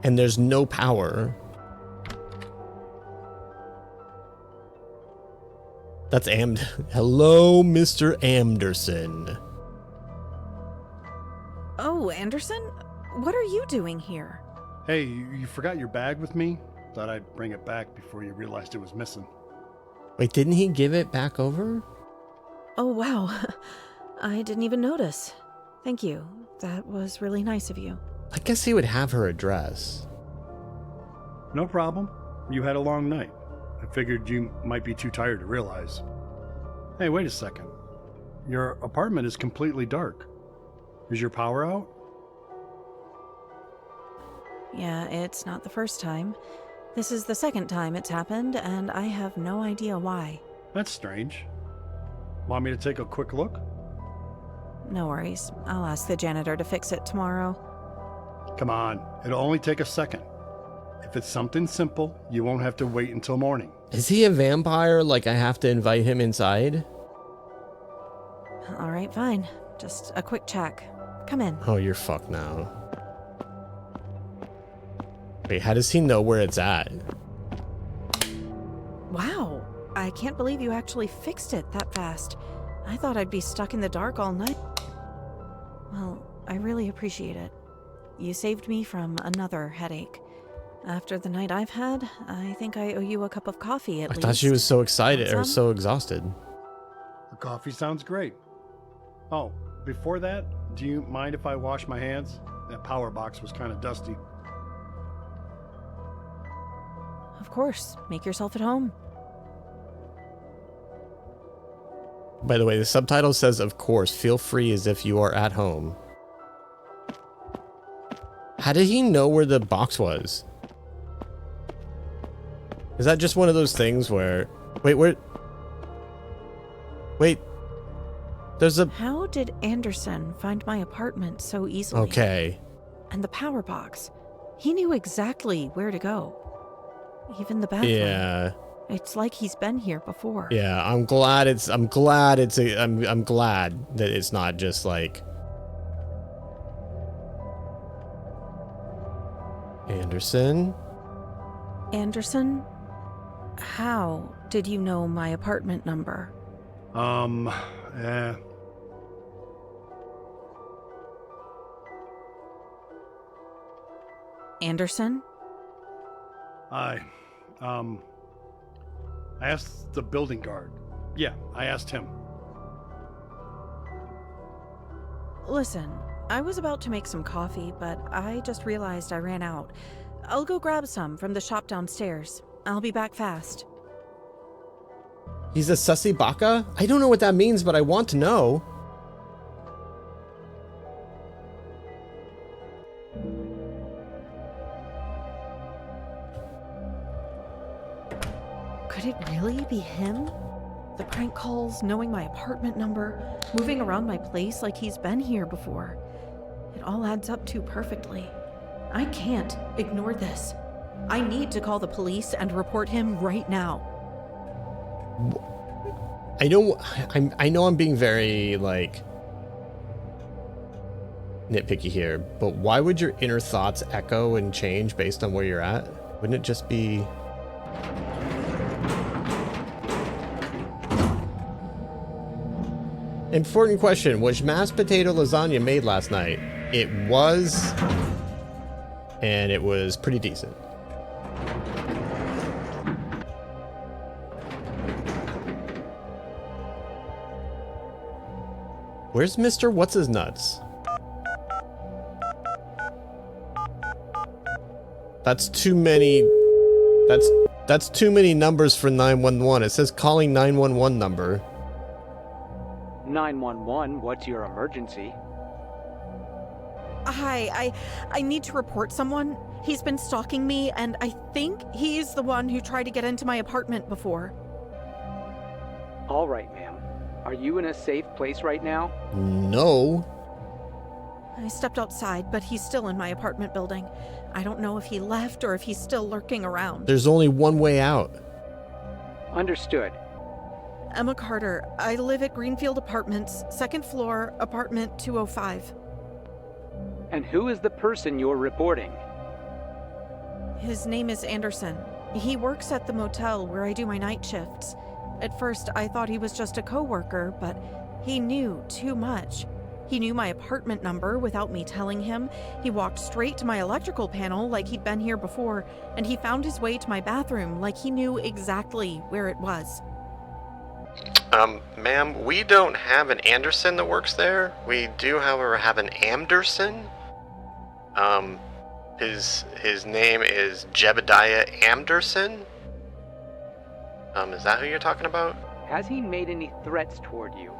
And there's no power. That's Hello, Mr. Anderson. Oh, Anderson? What are you doing here? Hey, you forgot your bag with me? Thought I'd bring it back before you realized it was missing. Wait, didn't he give it back over? Oh, wow. I didn't even notice. Thank you. That was really nice of you. I guess he would have her address. No problem. You had a long night. I figured you might be too tired to realize. Hey, wait a second. Your apartment is completely dark. Is your power out? Yeah, it's not the first time. This is the second time it's happened, and I have no idea why. That's strange. Want me to take a quick look? No worries. I'll ask the janitor to fix it tomorrow. Come on, it'll only take a second. If it's something simple, you won't have to wait until morning. Is he a vampire? Like I have to invite him inside? All right, fine. Just a quick check. Come in. Oh, you're fucked now. Wait, how does he know where it's at? Wow. I can't believe you actually fixed it that fast. I thought I'd be stuck in the dark all night. Well, I really appreciate it. You saved me from another headache. After the night I've had, I think I owe you a cup of coffee at least. I thought she was so excited or Want some? so exhausted. The coffee sounds great. Oh, before that, do you mind if I wash my hands? That power box was kind of dusty. Of course. Make yourself at home. By the way, the subtitle says, of course, feel free as if you are at home. How did he know where the box was? Is that just one of those things where... Wait, where... Wait. There's a... How did Anderson find my apartment so easily? Okay. And the power box. He knew exactly where to go. Even the bathroom. Yeah. It's like he's been here before. Yeah, I'm glad that it's not just like... Anderson? Anderson? How did you know my apartment number? Yeah. Anderson? I asked the building guard. Yeah, I asked him. Listen, I was about to make some coffee, but I just realized I ran out. I'll go grab some from the shop downstairs. I'll be back fast. He's a sussy baka? I don't know what that means, but I want to know. Could it really be him? The prank calls, knowing my apartment number, moving around my place like he's been here before. It all adds up too perfectly. I can't ignore this. I need to call the police and report him right now. I know I'm being very, like, nitpicky here, but why would your inner thoughts echo and change based on where you're at? Wouldn't it just be... Important question. Was mashed potato lasagna made last night? It was. and it was pretty decent. Where's Mr. What's His Nuts? That's too many. That's too many numbers for 911. It says calling 911 number. 911, what's your emergency? Hi, I need to report someone. He's been stalking me, and I think he's the one who tried to get into my apartment before. All right, ma'am. Are you in a safe place right now? No. I stepped outside, but he's still in my apartment building. I don't know if he left or if he's still lurking around. There's only one way out. Understood. Emma Carter. I live at Greenfield Apartments, 2nd floor, apartment 205. And who is the person you're reporting? His name is Anderson. He works at the motel where I do my night shifts. At first, I thought he was just a coworker, but he knew too much. He knew my apartment number without me telling him. He walked straight to my electrical panel like he'd been here before, and he found his way to my bathroom like he knew exactly where it was. Ma'am, we don't have an Anderson that works there. We do, however, have an Anderson. His name is Jebediah Anderson. Is that who you're talking about? Has he made any threats toward you?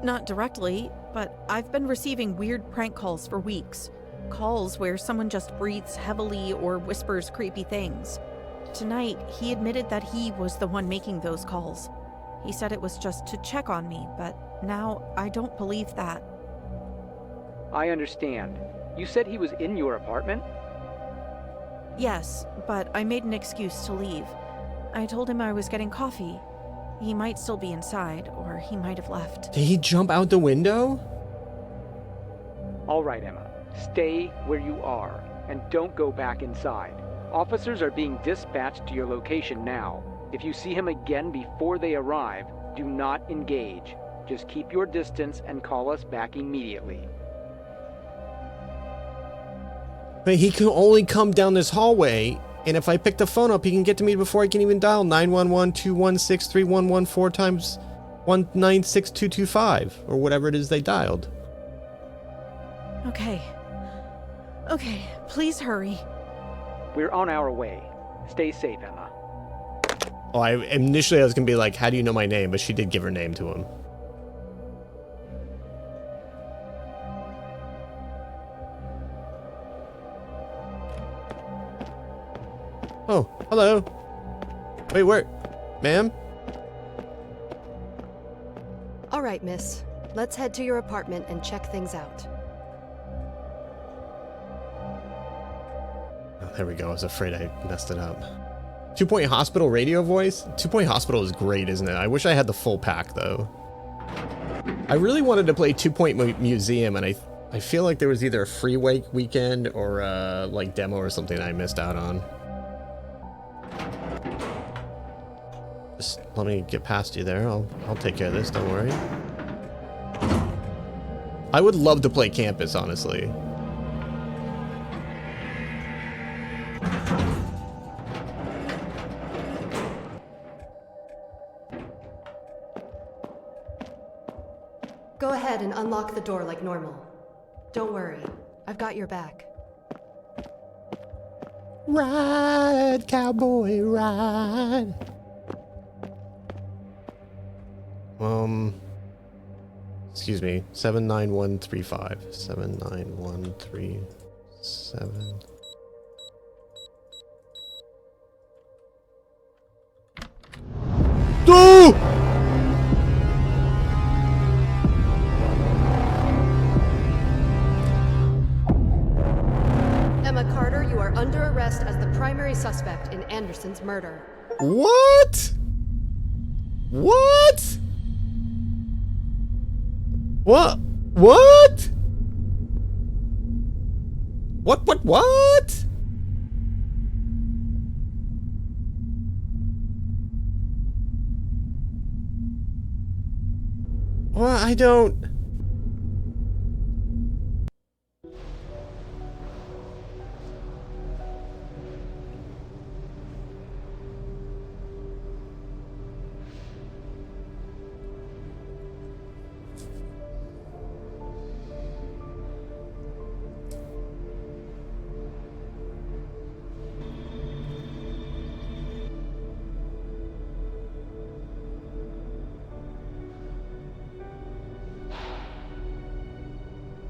Not directly, but I've been receiving weird prank calls for weeks. Calls where someone just breathes heavily or whispers creepy things. Tonight, he admitted that he was the one making those calls. He said it was just to check on me, but now I don't believe that. I understand. You said he was in your apartment? Yes, but I made an excuse to leave. I told him I was getting coffee. He might still be inside, or he might have left. Did he jump out the window? All right, Emma. Stay where you are, and don't go back inside. Officers are being dispatched to your location now. If you see him again before they arrive, do not engage. Just keep your distance and call us back immediately. But he can only come down this hallway, and if I pick the phone up, he can get to me before I can even dial 911-216-3114 4 times 196225, or whatever it is they dialed. Okay, please hurry. We're on our way. Stay safe, Emma. Oh, initially I was gonna be like, how do you know my name? But she did give her name to him. Oh, hello. Wait, where? Ma'am? All right, miss. Let's head to your apartment and check things out. Oh, there we go. I was afraid I messed it up. 2 Point Hospital radio voice? 2 Point Hospital is great, isn't it? I wish I had the full pack, though. I really wanted to play 2 Point Museum, and I feel like there was either a free weekend or a like demo or something I missed out on. Just let me get past you there. I'll take care of this, don't worry. I would love to play Campus, honestly. Go ahead and unlock the door like normal. Don't worry, I've got your back. Ride, cowboy, ride. Excuse me, 79135. 79137. Oh! Emma Carter, you are under arrest as the primary suspect in Anderson's murder. What? What? What? What? What? Well, I don't...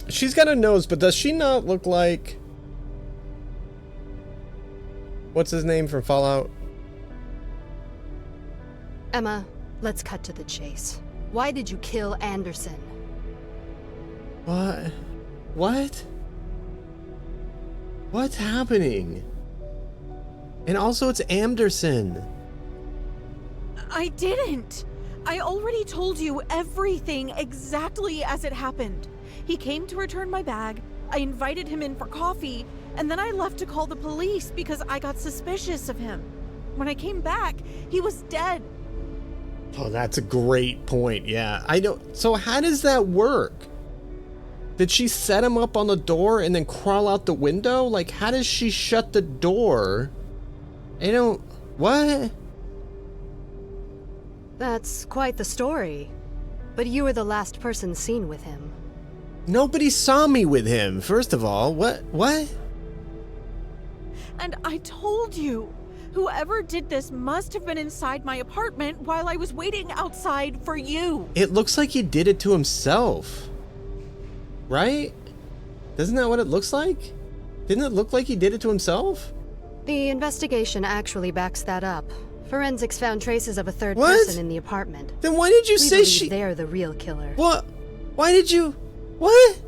She's got a nose, but does she not look like... What's his name from Fallout? Emma, let's cut to the chase. Why did you kill Anderson? What? What? What's happening? And also it's Anderson. I didn't. I already told you everything exactly as it happened. He came to return my bag, I invited him in for coffee, and then I left to call the police because I got suspicious of him. When I came back, he was dead. Oh, that's a great point. Yeah, I don't... So how does that work? Did she set him up on the door and then crawl out the window? Like, how does she shut the door? I don't... What? That's quite the story. But you were the last person seen with him. Nobody saw me with him, first of all. What? And I told you, whoever did this must have been inside my apartment while I was waiting outside for you. It looks like he did it to himself. Right? Isn't that what it looks like? Didn't it look like he did it to himself? The investigation actually backs that up. Forensics found traces of a third person in the apartment. Then why did you say she... They're the real killer. What? Why did you... What?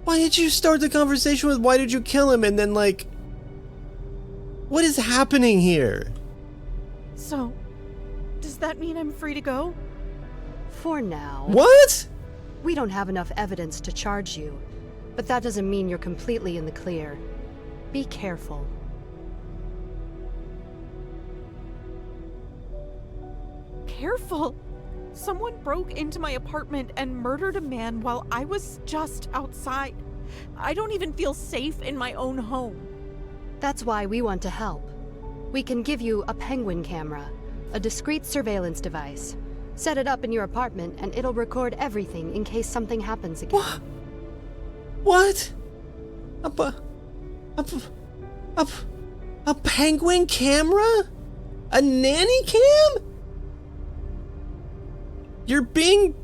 Why did you start the conversation with why did you kill him and then like... What is happening here? So, does that mean I'm free to go? For now. What? We don't have enough evidence to charge you, but that doesn't mean you're completely in the clear. Be careful. Careful! Someone broke into my apartment and murdered a man while I was just outside. I don't even feel safe in my own home. That's why we want to help. We can give you a penguin camera, a discreet surveillance device. Set it up in your apartment and it'll record everything in case something happens again. What? A penguin camera? A nanny cam? You're being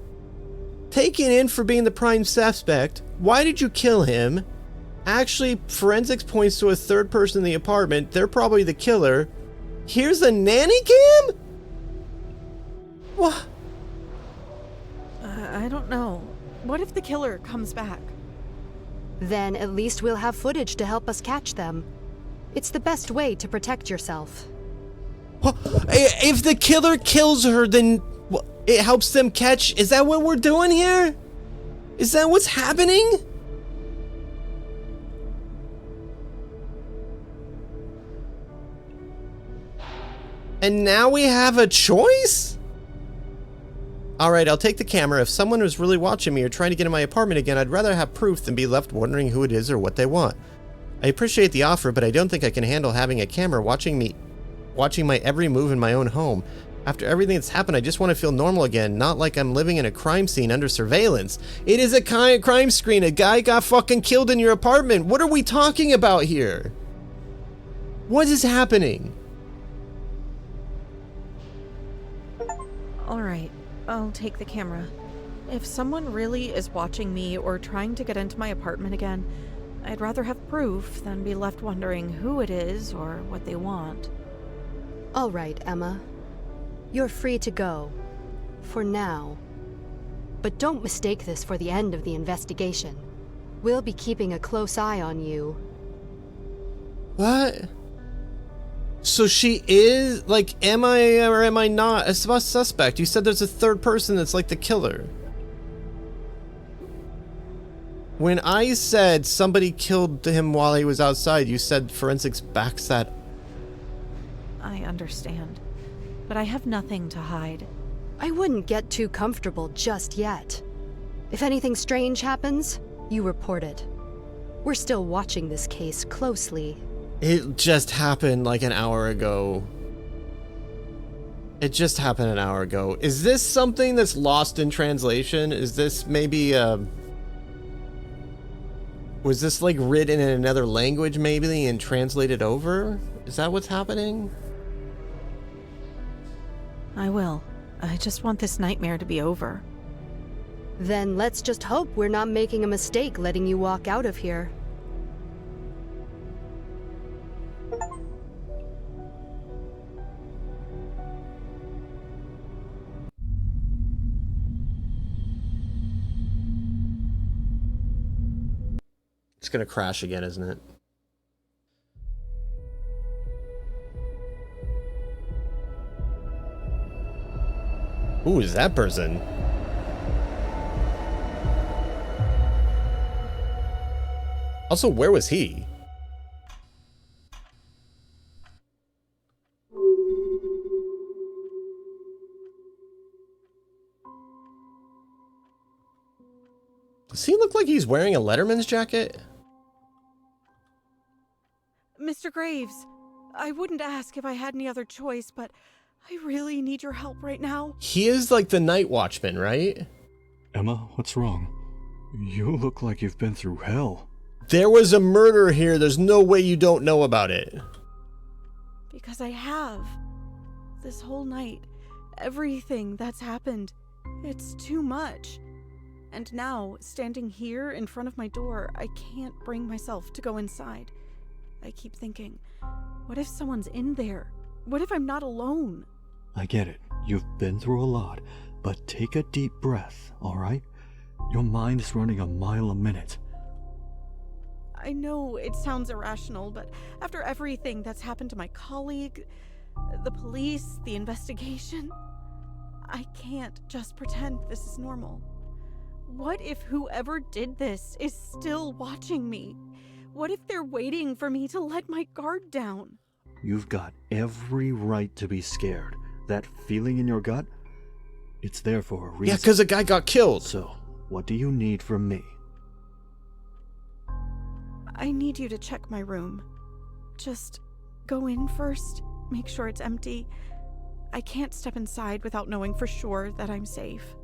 taken in for being the prime suspect. Why did you kill him? Actually, forensics points to a third person in the apartment. They're probably the killer. Here's a nanny cam? What? I don't know. What if the killer comes back? Then at least we'll have footage to help us catch them. It's the best way to protect yourself. If the killer kills her, then it helps them catch... Is that what we're doing here? Is that what's happening? And now we have a choice? Alright, I'll take the camera. If someone was really watching me or trying to get in my apartment again, I'd rather have proof than be left wondering who it is or what they want. I appreciate the offer, but I don't think I can handle having a camera watching my every move in my own home. After everything that's happened, I just want to feel normal again, not like I'm living in a crime scene under surveillance. It is a crime screen. A guy got fucking killed in your apartment. What are we talking about here? What is happening? Alright, I'll take the camera. If someone really is watching me or trying to get into my apartment again, I'd rather have proof than be left wondering who it is or what they want. All right, Emma. You're free to go. For now. But don't mistake this for the end of the investigation. We'll be keeping a close eye on you. What? So she is, like, am I or am I not a suspect? You said there's a third person that's like the killer. When I said somebody killed him while he was outside, you said forensics backs that. I understand, but I have nothing to hide. I wouldn't get too comfortable just yet. If anything strange happens, you report it. We're still watching this case closely. It just happened like an hour ago. It just happened an hour ago. Is this something that's lost in translation? Is this maybe, was this like written in another language maybe and translated over? Is that what's happening? I will. I just want this nightmare to be over. Then let's just hope we're not making a mistake letting you walk out of here. It's gonna crash again, isn't it? Who is that person? Also, where was he? Does he look like he's wearing a Letterman's jacket? Mr. Graves, I wouldn't ask if I had any other choice, but I really need your help right now. He is like the night watchman, right? Emma, what's wrong? You look like you've been through hell. There was a murder here. There's no way you don't know about it. Because I have. This whole night, everything that's happened, it's too much. And now, standing here in front of my door, I can't bring myself to go inside. I keep thinking, what if someone's in there? What if I'm not alone? I get it. You've been through a lot, but take a deep breath, all right? Your mind is running a mile a minute. I know it sounds irrational, but after everything that's happened to my colleague, the police, the investigation, I can't just pretend this is normal. What if whoever did this is still watching me? What if they're waiting for me to let my guard down? You've got every right to be scared. That feeling in your gut, it's there for a reason. Yeah, because a guy got killed. So, what do you need from me? I need you to check my room. Just go in first, make sure it's empty. I can't step inside without knowing for sure that I'm safe.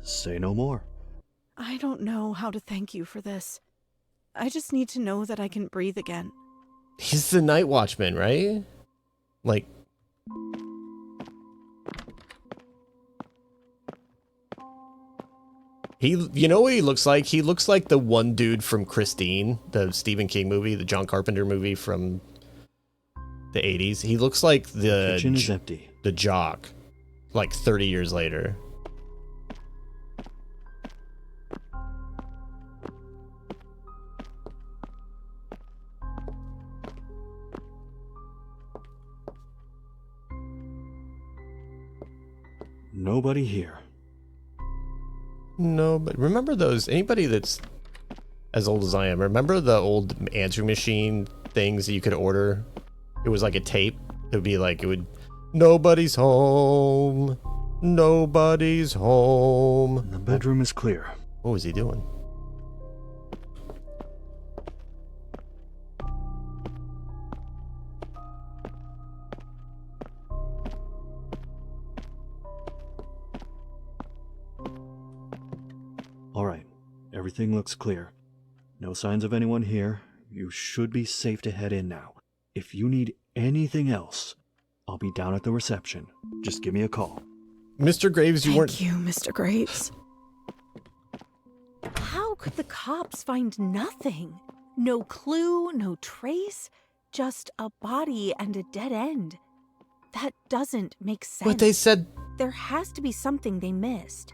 Say no more. I don't know how to thank you for this. I just need to know that I can breathe again. He's the night watchman, right? Like... you know what he looks like? He looks like the one dude from Christine, the Stephen King movie, the John Carpenter movie from the 80s. He looks like the kitchen is empty. The jock, like 30 years later. Nobody here. No, but remember those, anybody that's as old as I am, remember the old answering machine things that you could order? It was like a tape. It would be like, it would, nobody's home, nobody's home. The bedroom is clear. What was he doing? All right, everything looks clear. No signs of anyone here. You should be safe to head in now. If you need anything else, I'll be down at the reception. Just give me a call. Mr. Graves, you weren't... Thank you, Mr. Graves. How could the cops find nothing? No clue, no trace, just a body and a dead end. That doesn't make sense. But they said... There has to be something they missed.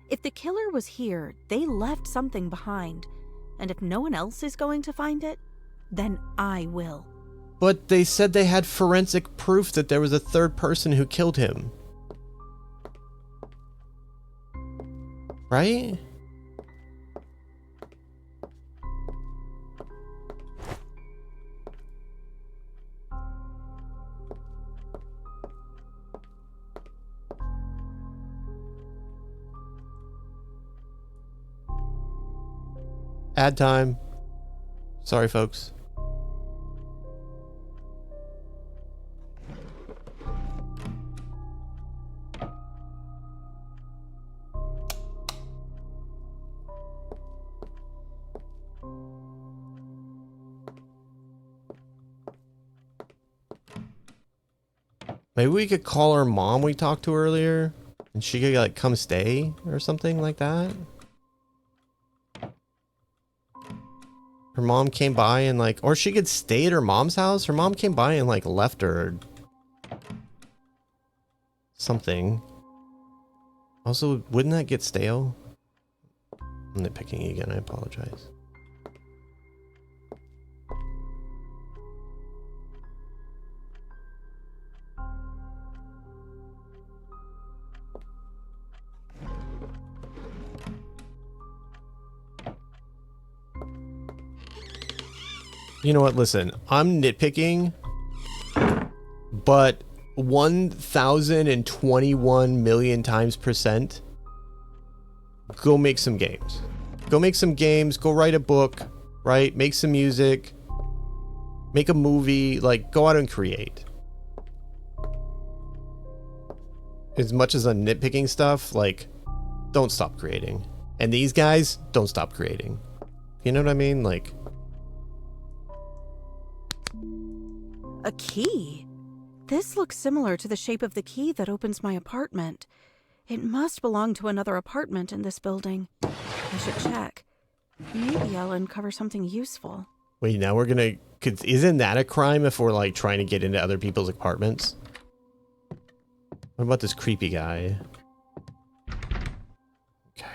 If the killer was here, they left something behind. And if no one else is going to find it, then I will. But they said they had forensic proof that there was a third person who killed him. Right? Ad time. Sorry, folks. Maybe we could call our mom we talked to earlier, and she could like come stay or something like that. Her mom came by and like, or she could stay at her mom's house. Her mom came by and like left her something. Also, wouldn't that get stale? I'm nitpicking again, I apologize. You know what, listen, I'm nitpicking, but 1,021 million times %, go make some games. Go make some games, go write a book, right? Make some music, make a movie, like, go out and create. As much as I'm nitpicking stuff, like, don't stop creating. And these guys, don't stop creating. You know what I mean? Like... A key? This looks similar to the shape of the key that opens my apartment. It must belong to another apartment in this building. I should check. Maybe I'll uncover something useful. Wait, now we're gonna... Isn't that a crime if we're, like, trying to get into other people's apartments? What about this creepy guy? Okay.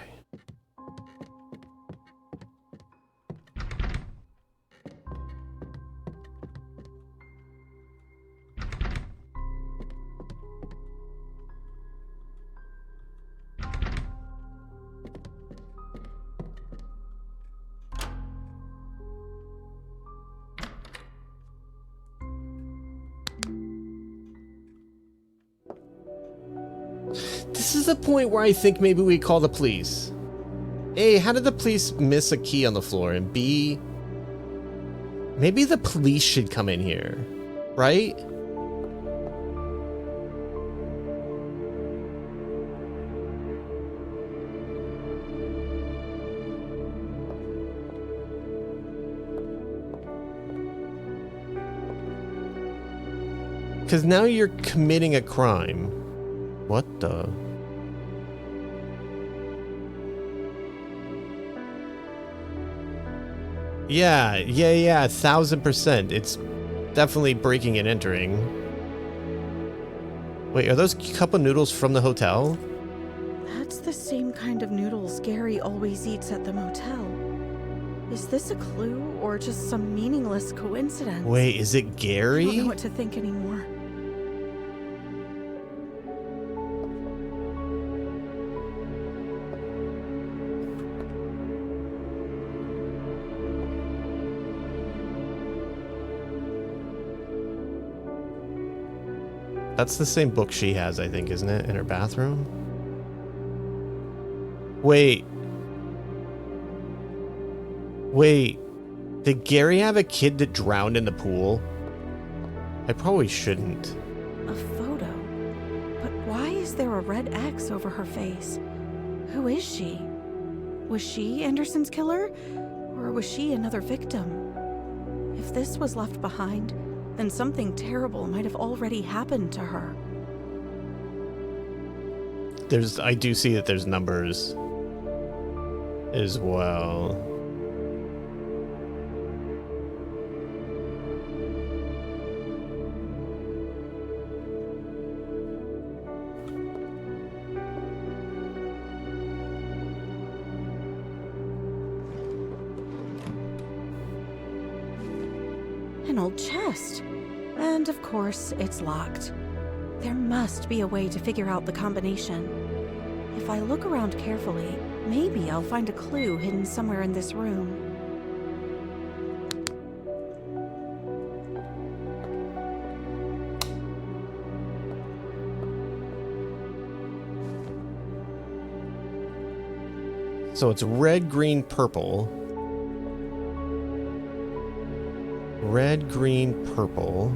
This is the point where I think maybe we call the police. A, how did the police miss a key on the floor? And B, maybe the police should come in here, right? Because now you're committing a crime. What the? Yeah, 1,000%. It's definitely breaking and entering. Wait, are those cup of noodles from the hotel? That's the same kind of noodles Gary always eats at the motel. Is this a clue or just some meaningless coincidence? Wait, is it Gary? I don't know what to think anymore. That's the same book she has, I think, isn't it? In her bathroom? Wait. Wait. Did Gary have a kid that drowned in the pool? I probably shouldn't. A photo? But why is there a red X over her face? Who is she? Was she Anderson's killer? Or was she another victim? If this was left behind, then something terrible might have already happened to her. I do see that there's numbers as well. An old chest. And of course, it's locked. There must be a way to figure out the combination. If I look around carefully, maybe I'll find a clue hidden somewhere in this room. So it's red, green, purple. Red, green, purple.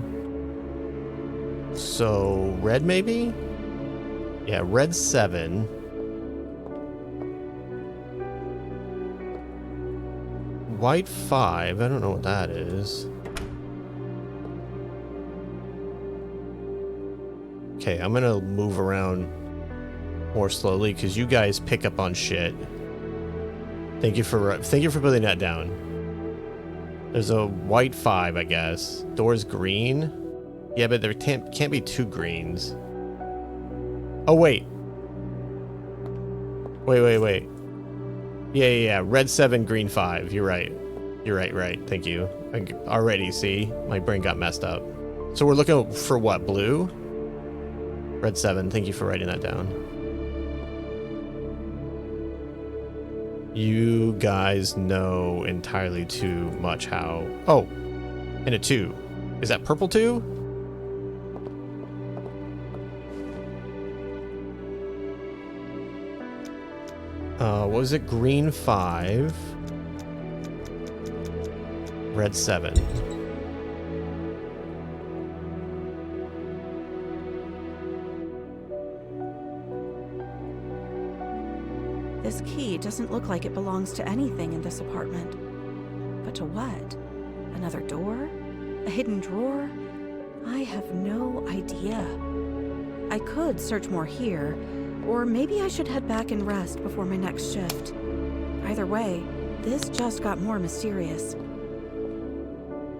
So red maybe? Yeah, red 7. White 5. I don't know what that is. Okay, I'm gonna move around more slowly because you guys pick up on shit. Thank you for putting that down. There's a white 5, I guess. Door's green. Yeah, but there can't be 2 greens. Oh, wait. Wait. Yeah. Red 7, green 5. You're right. You're right. Thank you. Already, see? My brain got messed up. So we're looking for what? Blue? Red 7. Thank you for writing that down. You guys know entirely too much how... Oh! And a 2. Is that purple 2? What was it? Green 5. Red 7. This key doesn't look like it belongs to anything in this apartment. But to what? Another door? A hidden drawer? I have no idea. I could search more here, or maybe I should head back and rest before my next shift. Either way, this just got more mysterious.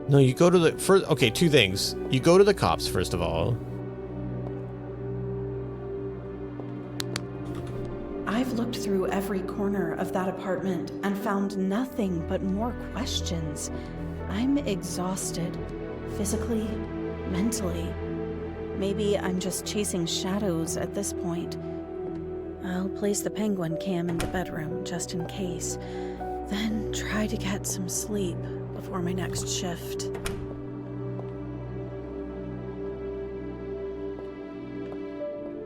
No, you go to the... First, okay, 2 things. You go to the cops, first of all. I've looked through every corner of that apartment and found nothing but more questions. I'm exhausted. Physically, mentally. Maybe I'm just chasing shadows at this point. I'll place the penguin cam in the bedroom just in case. Then try to get some sleep before my next shift.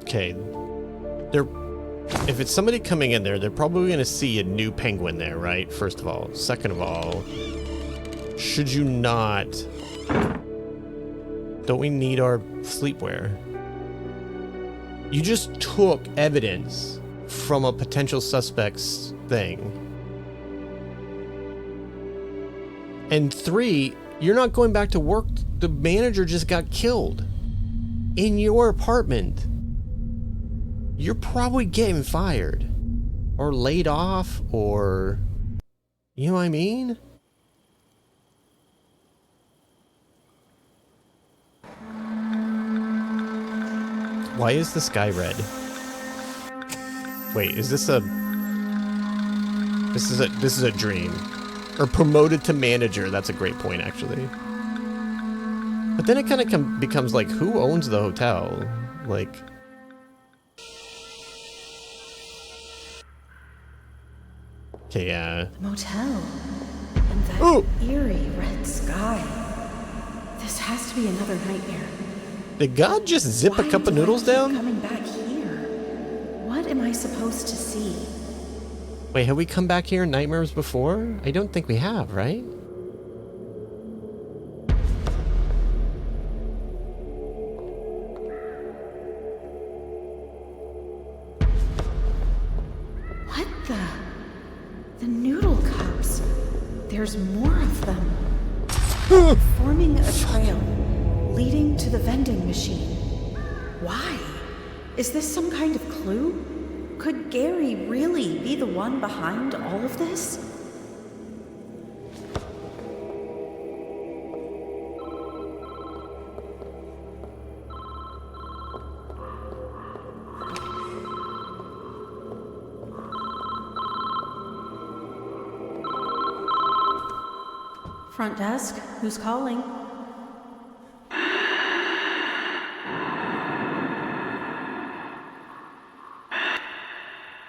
Okay. If it's somebody coming in there, they're probably going to see a new penguin there, right? First of all. Second of all, should you not... Don't we need our sleepwear? You just took evidence from a potential suspect's thing. And 3, you're not going back to work. The manager just got killed in your apartment. You're probably getting fired or laid off or, you know what I mean? Why is the sky red? Wait, is this a... This is a dream. Or promoted to manager. That's a great point, actually. But then it kind of becomes like, who owns the hotel? Like... Okay, yeah. Motel. And that eerie red sky. This has to be another nightmare. Did God just zip a cup of noodles down? Coming back here. What am I supposed to see? Wait, have we come back here in nightmares before? I don't think we have, right? What the? The noodle cups. There's more of them. Forming a trail leading to the vending machine. Why? Is this some kind of clue? Could Gary really be the one behind all of this? Front desk, who's calling?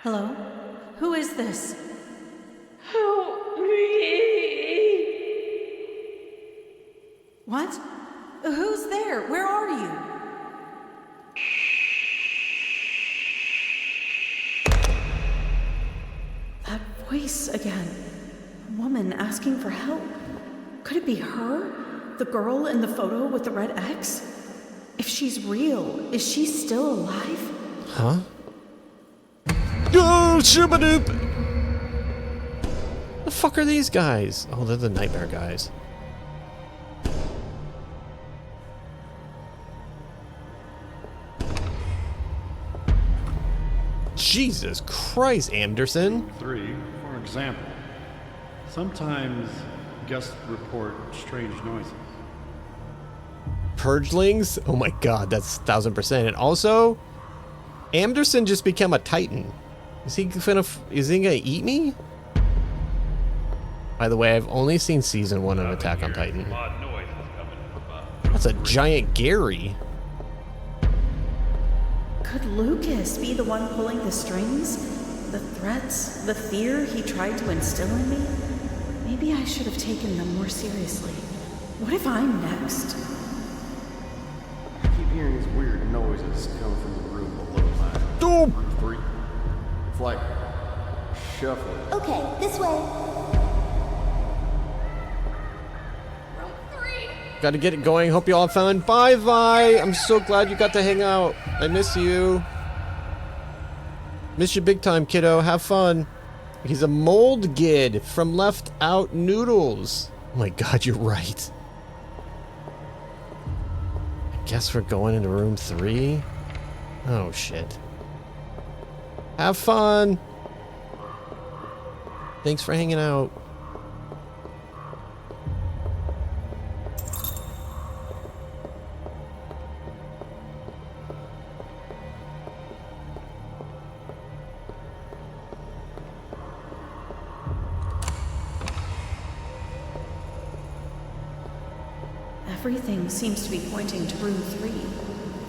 Hello? Who is this? Help me! What? Who's there? Where are you? That voice again. A woman asking for help. Could it be her? The girl in the photo with the red X? If she's real, is she still alive? Huh? Oh, shoobadoop! The fuck are these guys? Oh, they're the nightmare guys. Jesus Christ, Anderson. 3, for example. Sometimes Guests report strange noises. Purgelings? Oh my god, that's 1000%. And also, Anderson just became a Titan. Is he gonna eat me? By the way, I've only seen season 1 of Attack on Titan. That's a giant Gary. Could Lucas be the one pulling the strings? The threats, the fear he tried to instill in me? Maybe I should have taken them more seriously. What if I'm next? I keep hearing these weird noises coming from the room below mine. Doom! Room 3. It's like shuffling. Okay, this way. Gotta get it going. Hope you all have fun. Bye, Vi. I'm so glad you got to hang out. I miss you. Miss you big time, kiddo. Have fun. He's a mold gid from Left Out Noodles. Oh my god, you're right. I guess we're going into room 3. Oh shit. Have fun. Thanks for hanging out. Everything seems to be pointing to room 3.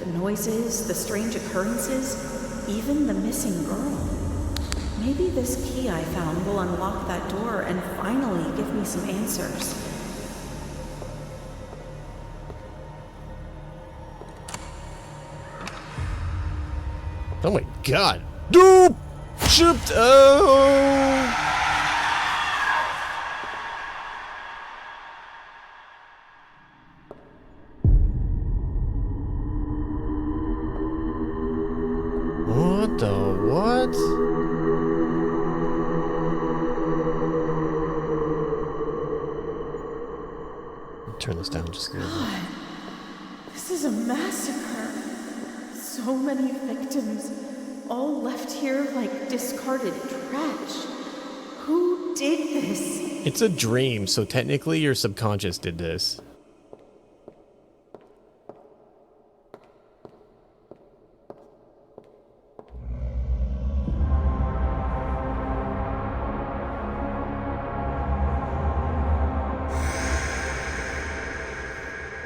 The noises, the strange occurrences, even the missing girl. Maybe this key I found will unlock that door and finally give me some answers. Oh my god. Doop! Chipped. Oh! What the what? Turn this down just a little bit. God, this is a massacre. So many victims, all left here like discarded trash. Who did this? It's a dream, so technically your subconscious did this.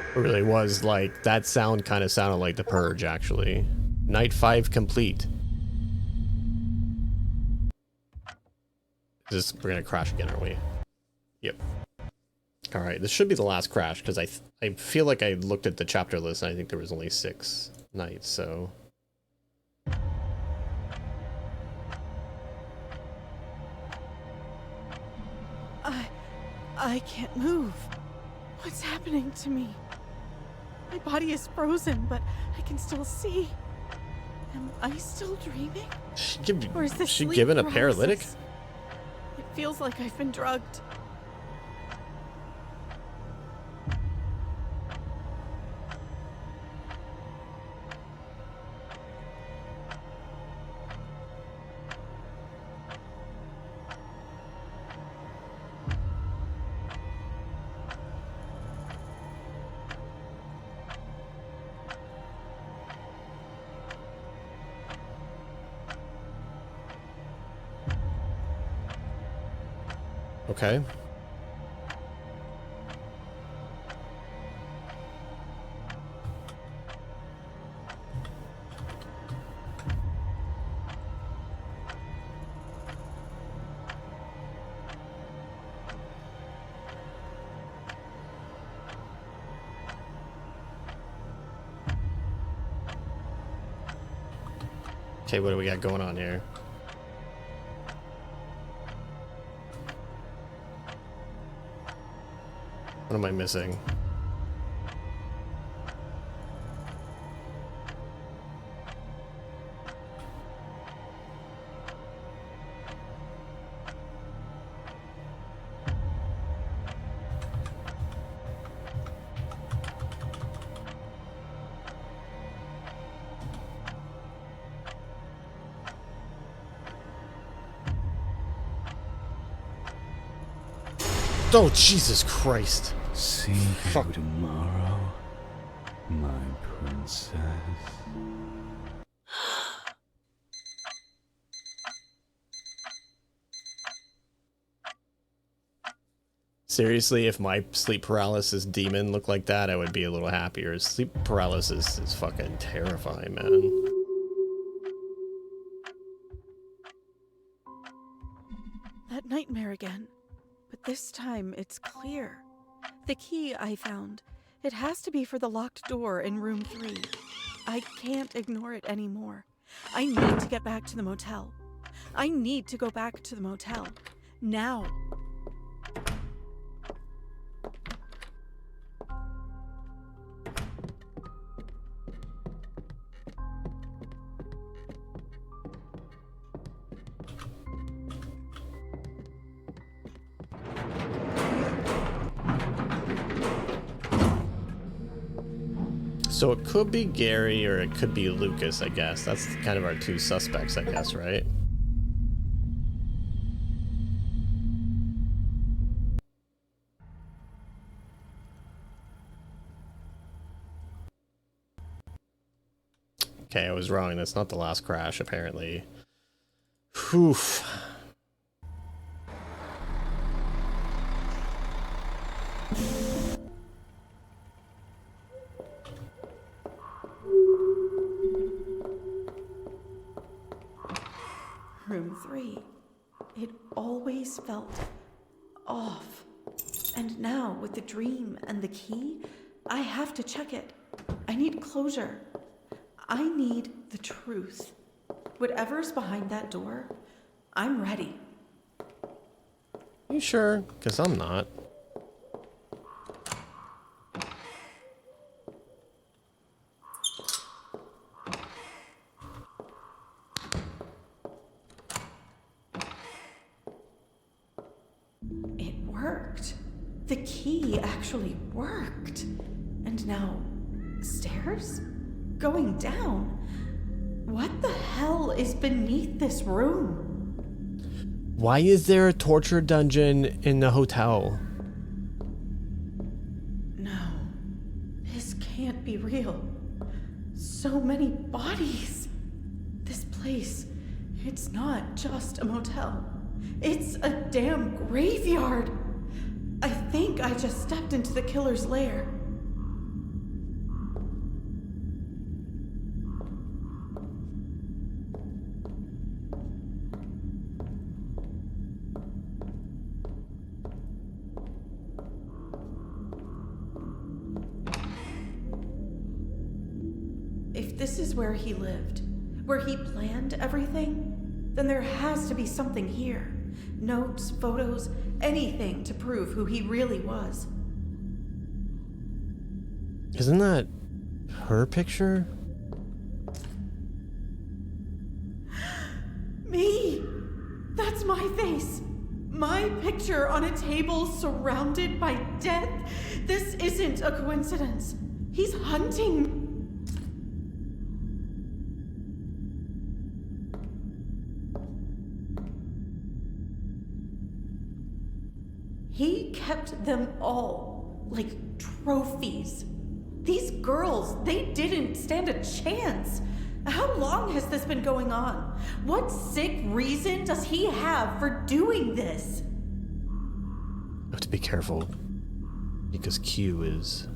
It really was like, that sound kind of sounded like The Purge, actually. Night 5 complete. We're gonna crash again, aren't we? Yep. Alright, this should be the last crash, because I feel like I looked at the chapter list and I think there was only 6 nights, so... I can't move. What's happening to me? My body is frozen, but I can still see. Am I still dreaming? Or is this she sleep given a paralysis? paralytic? It feels like I've been drugged. Okay. Okay, what do we got going on here? What am I missing? Oh, Jesus Christ. See you tomorrow, my princess. Seriously, if my sleep paralysis demon looked like that, I would be a little happier. Sleep paralysis is fucking terrifying, man. That nightmare again. But this time it's clear. The key I found. It has to be for the locked door in room 3. I can't ignore it anymore. I need to get back to the motel. I need to go back to the motel. Now. So it could be Gary or it could be Lucas, I guess. That's kind of our 2 suspects, I guess, right? Okay, I was wrong. That's not the last crash, apparently. Whew. Room 3. It always felt off. And now, with the dream and the key, I have to check it. I need closure. I need the truth. Whatever's behind that door, I'm ready. You sure? Because I'm not. It worked. The key actually worked. And now, stairs? Going down? What the hell is beneath this room? Why is there a torture dungeon in the hotel? No. This can't be real. So many bodies. This place, it's not just a motel. It's a damn graveyard. I think I just stepped into the killer's lair. If this is where he lived, where he planned everything, then there has to be something here. Notes, photos, anything to prove who he really was. Isn't that her picture? Me! That's my face! My picture on a table surrounded by death? This isn't a coincidence. He's hunting. He kept them all like trophies. These girls, they didn't stand a chance. How long has this been going on? What sick reason does he have for doing this? I have to be careful. Because Q is...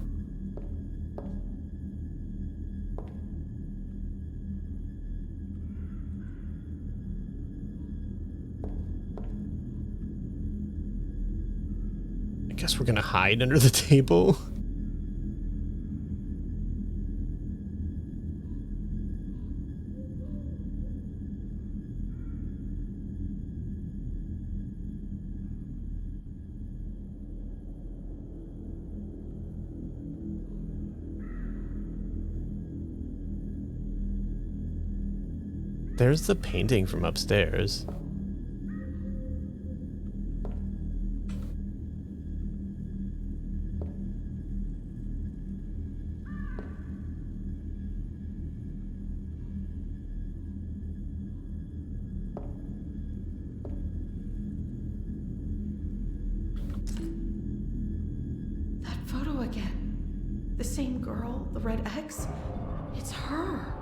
I guess we're gonna hide under the table? There's the painting from upstairs. again. The same girl, the red X? It's her.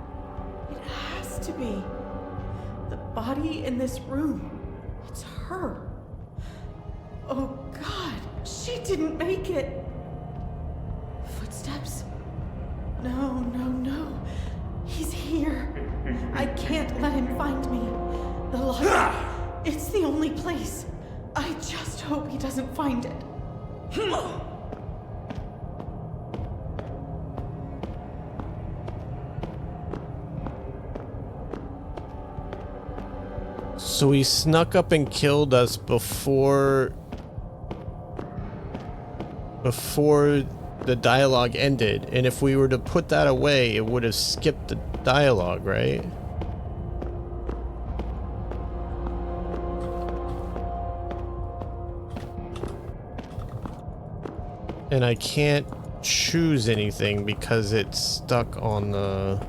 It has to be. The body in this room. It's her. Oh God, she didn't make it. Footsteps? No, no, no. He's here. I can't let him find me. The locker. It's the only place. I just hope he doesn't find it. So he snuck up and killed us before the dialogue ended, and if we were to put that away, it would have skipped the dialogue, right? And I can't choose anything because it's stuck on the...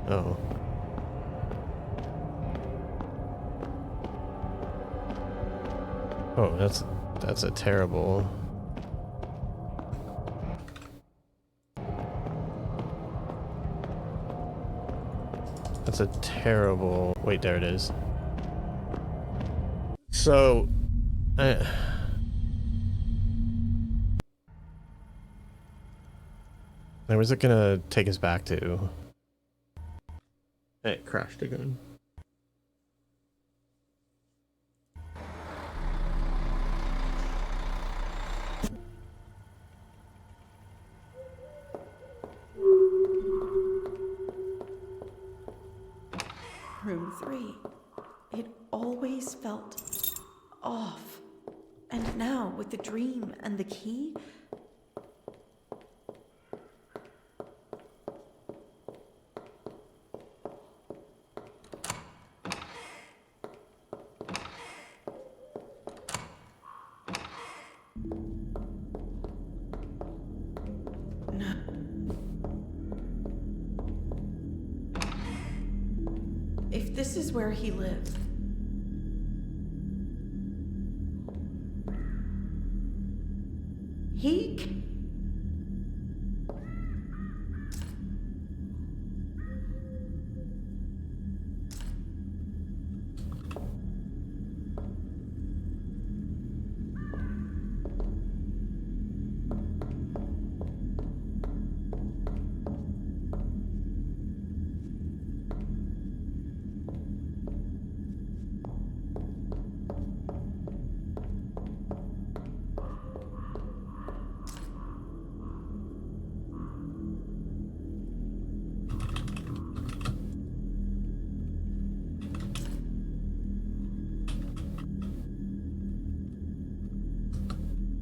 Oh. Oh, that's a terrible... That's a terrible... Wait, there it is. So... Now, where's it gonna take us back to? Hey, it crashed again. Room 3. It always felt off. And now, with the dream and the key... If this is where he lived, he...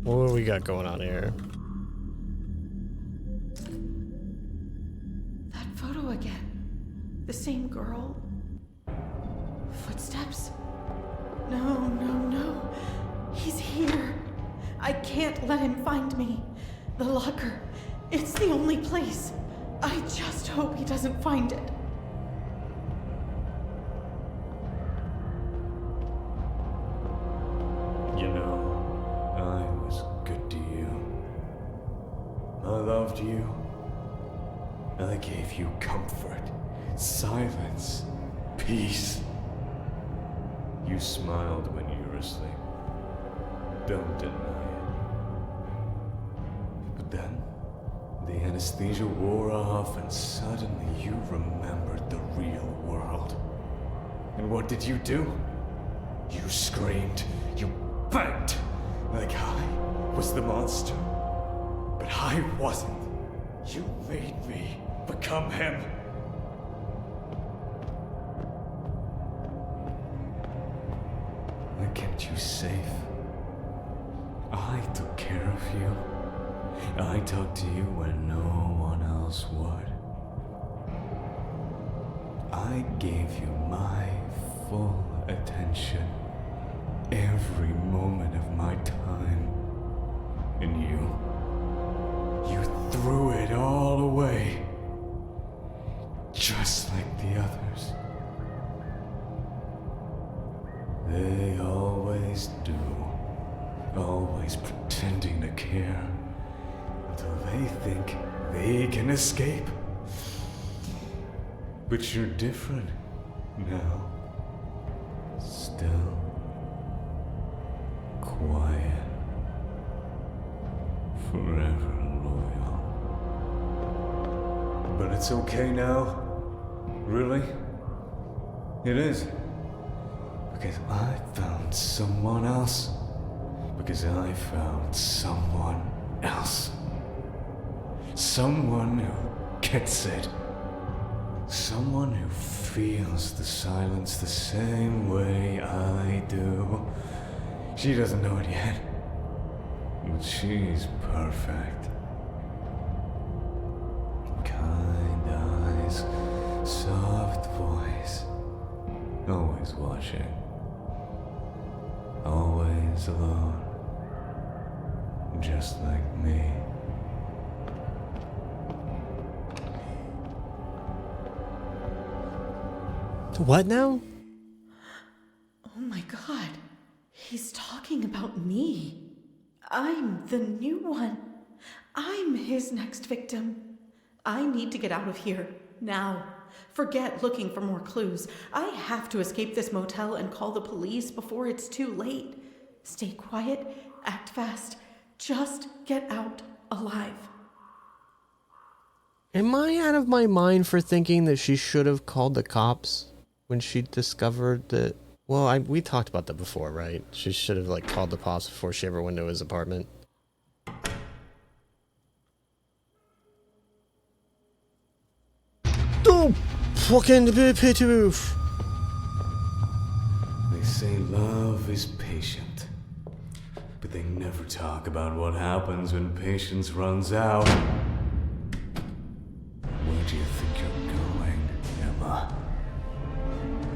What do we got going on here? That photo again. The same girl. Footsteps? No, no, no. He's here. I can't let him find me. The locker. It's the only place. I just hope he doesn't find it. You know, I was good to you. I loved you. I gave you comfort, silence, peace. You smiled when you were asleep. Don't deny it. But then, the anesthesia wore off and suddenly you remembered the real world. And what did you do? You screamed, you begged, like I was the monster. But I wasn't. You made me become him. I kept you safe. I took care of you. I talked to you when no one else would. I gave you my full attention every moment of my time. And you threw it all away. Just like the others. They always do. Always pretending to care until they They think they can escape. But you're different now. Still quiet. Forever loyal. But it's okay now. Really? It is. Because I found someone else. Because I found someone else. Someone who gets it. Someone who feels the silence the same way I do. She doesn't know it yet. But she's perfect. Kind eyes, soft voice. Always watching. Always alone. Just like me. What now? Oh my god. He's talking about me. I'm the new one. I'm his next victim. I need to get out of here. Now. Forget looking for more clues. I have to escape this motel and call the police before it's too late. Stay quiet. Act fast. Just get out alive. Am I out of my mind for thinking that she should have called the cops when she discovered that? Well, we talked about that before, right? She should have like called the cops before she ever went to his apartment. Don't fucking be pity roof. They say love is patient, but they never talk about what happens when patience runs out. Where do you think you're going, Emma?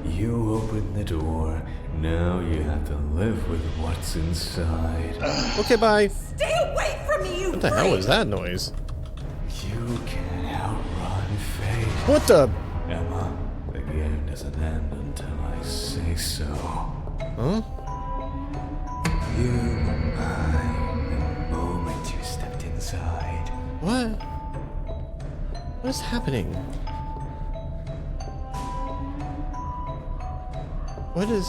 You opened the door, now you have to live with what's inside. Okay, bye. Stay away from me, you What the hell was that noise? You can't outrun fate. What the? Emma, the game doesn't end until I say so. Huh? You were mine the moment you stepped inside. What? What is happening? What is...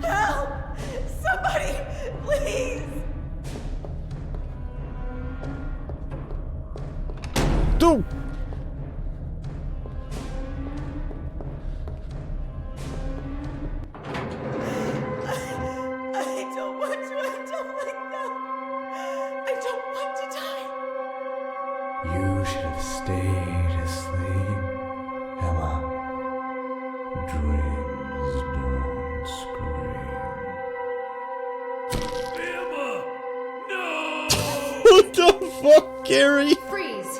Help! Somebody, please! Dude! I don't want to end up like that. I don't want to die. You should have stayed asleep, Emma. Dreams don't scream. Emma! No! What the fuck, Gary? Freeze!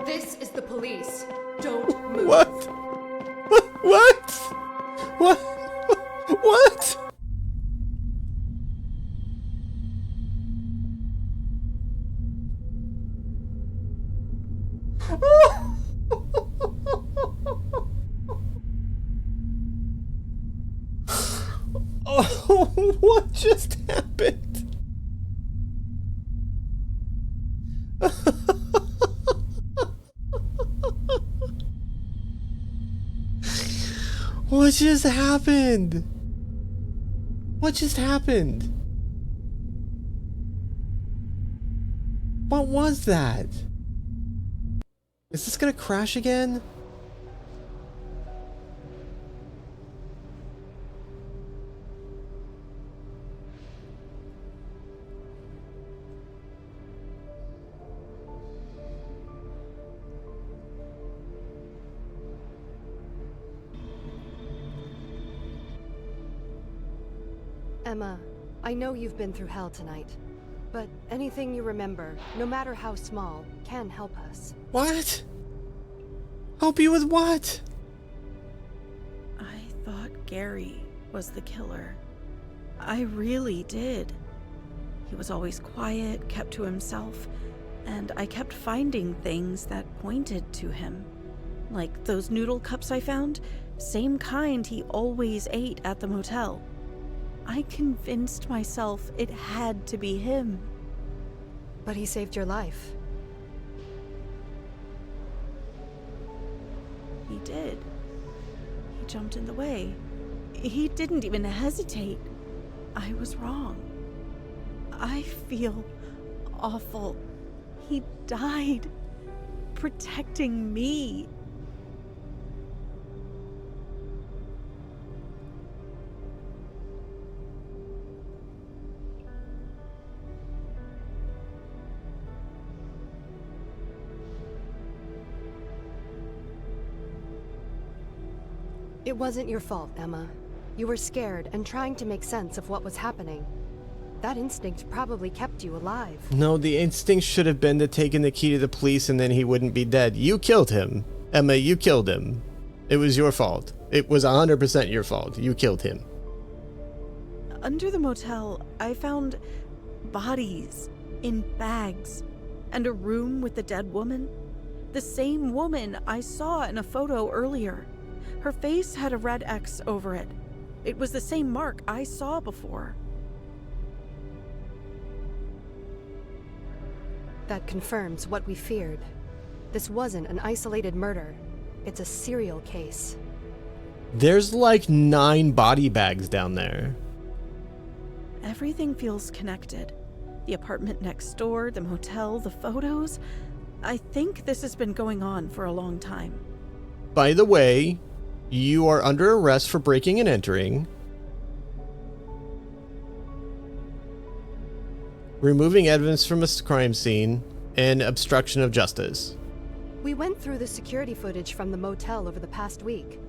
This is the police. Don't move. What? What? What? What? Oh, what just happened? What just happened? What just happened? What was that? Is this gonna crash again? Emma, I know you've been through hell tonight, but anything you remember, no matter how small, can help us. What? Help you with what? I thought Gary was the killer. I really did. He was always quiet, kept to himself, and I kept finding things that pointed to him. Like those noodle cups I found. Same kind he always ate at the motel. I convinced myself it had to be him. But he saved your life. He did. He jumped in the way. He didn't even hesitate. I was wrong. I feel awful. He died protecting me. It wasn't your fault, Emma. You were scared and trying to make sense of what was happening. That instinct probably kept you alive. No, the instinct should have been to take in the key to the police and then he wouldn't be dead. You killed him. Emma, you killed him. It was your fault. It was 100% your fault. You killed him. Under the motel, I found bodies in bags and a room with a dead woman. The same woman I saw in a photo earlier. Her face had a red X over it. It was the same mark I saw before. That confirms what we feared. This wasn't an isolated murder. It's a serial case. There's like 9 body bags down there. Everything feels connected. The apartment next door, the motel, the photos. I think this has been going on for a long time. By the way, you are under arrest for breaking and entering, removing evidence from a crime scene, and obstruction of justice. We went through the security footage from the motel over the past week.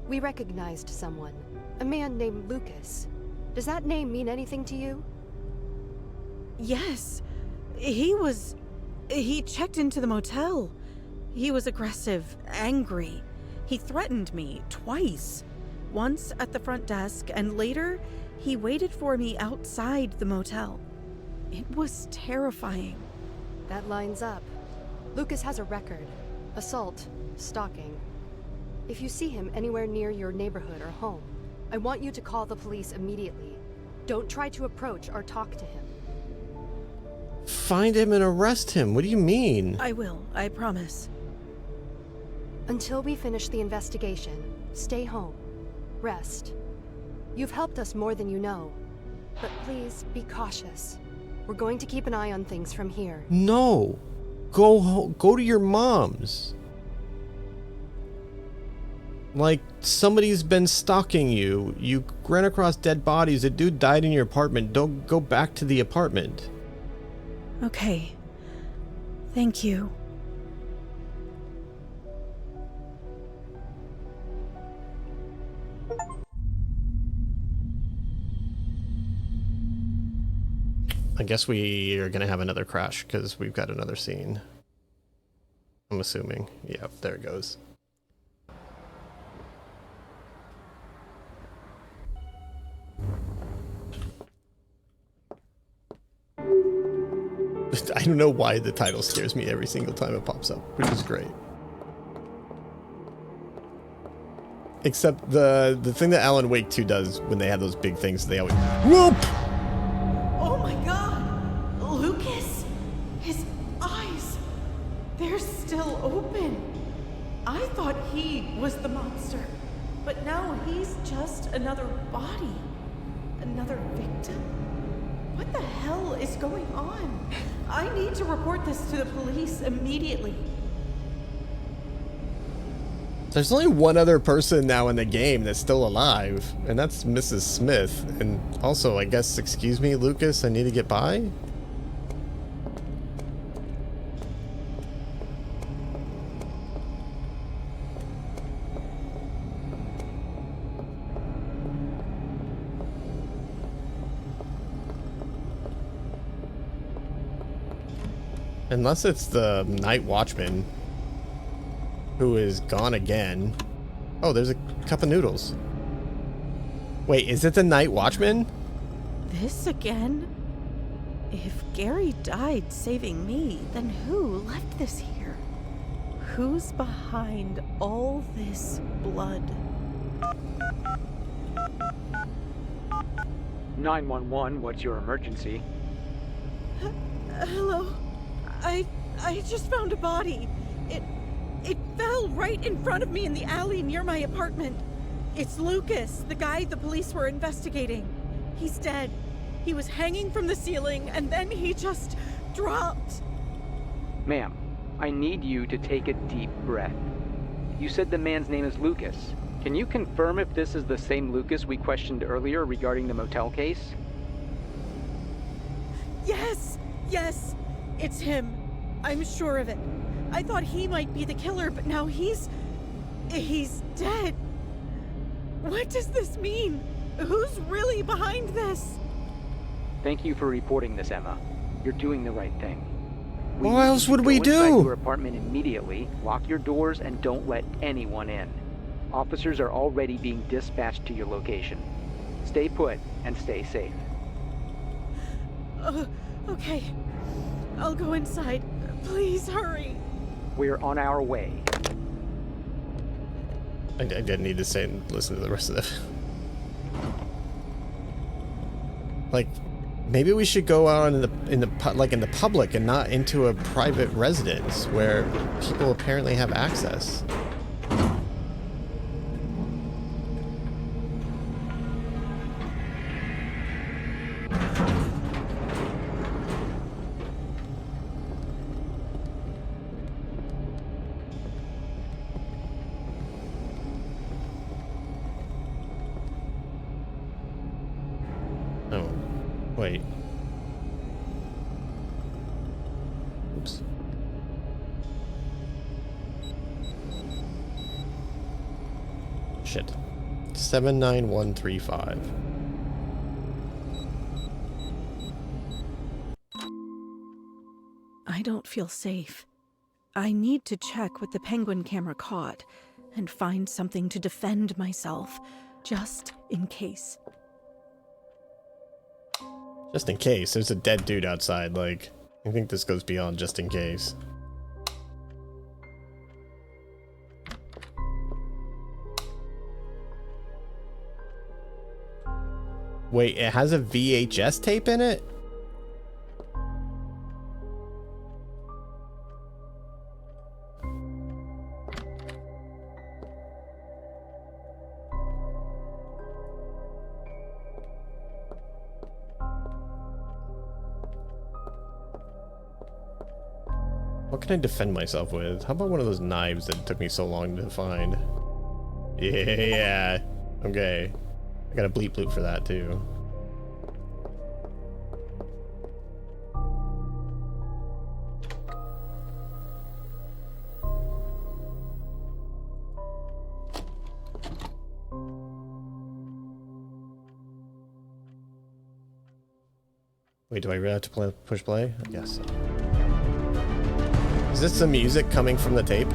We recognized someone, a man named Lucas. Does that name mean anything to you? Yes. He checked into the motel. He was aggressive, angry. He threatened me twice. Once at the front desk, and later, he waited for me outside the motel. It was terrifying. That lines up. Lucas has a record. Assault, stalking. If you see him anywhere near your neighborhood or home, I want you to call the police immediately. Don't try to approach or talk to him. Find him and arrest him. What do you mean? I will, I promise. Until we finish the investigation, stay home. Rest. You've helped us more than you know. But please, be cautious. We're going to keep an eye on things from here. No. Go to your mom's. Like, somebody's been stalking you. You ran across dead bodies. A dude died in your apartment. Don't go back to the apartment. Okay. Thank you. I guess we are going to have another crash because we've got another scene. I'm assuming. Yep, there it goes. I don't know why the title scares me every single time it pops up, which is great. Except the thing that Alan Wake 2 does when they have those big things, they always whoop! Oh my god! Lucas! His eyes! They're still open. I thought he was the monster, but now he's just another body. Another victim? What the hell is going on? I need to report this to the police immediately. There's only one other person now in the game that's still alive, and that's Mrs. Smith. And also, I guess, excuse me, Lucas, I need to get by? Unless it's the night watchman who is gone again. Oh, there's a cup of noodles. Wait, is it the night watchman? This again? If Gary died saving me, then who left this here? Who's behind all this blood? "911, what's your emergency?" Hello. I just found a body. It fell right in front of me in the alley near my apartment. It's Lucas, the guy the police were investigating. He's dead. He was hanging from the ceiling and then he just dropped. Ma'am, I need you to take a deep breath. You said the man's name is Lucas. Can you confirm if this is the same Lucas we questioned earlier regarding the motel case? Yes, it's him. I'm sure of it. I thought he might be the killer, but now he's dead. What does this mean? Who's really behind this? Thank you for reporting this, Emma. You're doing the right thing. What else would we Go inside do? your apartment immediately, lock your doors, and don't let anyone in. Officers are already being dispatched to your location. Stay put and stay safe. Okay. I'll go inside. Please hurry. We're on our way. I didn't need to say and listen to the rest of it. Like, maybe we should go out in the public and not into a private residence where people apparently have access. Oh, wait. Oops. Shit. 79135. I don't feel safe. I need to check what the penguin camera caught and find something to defend myself, just in case. Just in case. There's a dead dude outside, like, I think this goes beyond just in case. Wait, it has a VHS tape in it? What can I defend myself with? How about one of those knives that took me so long to find? Yeah. Okay. I got a bleep loop for that too. Wait, do I really have to push play? I guess so. Is this the music coming from the tape?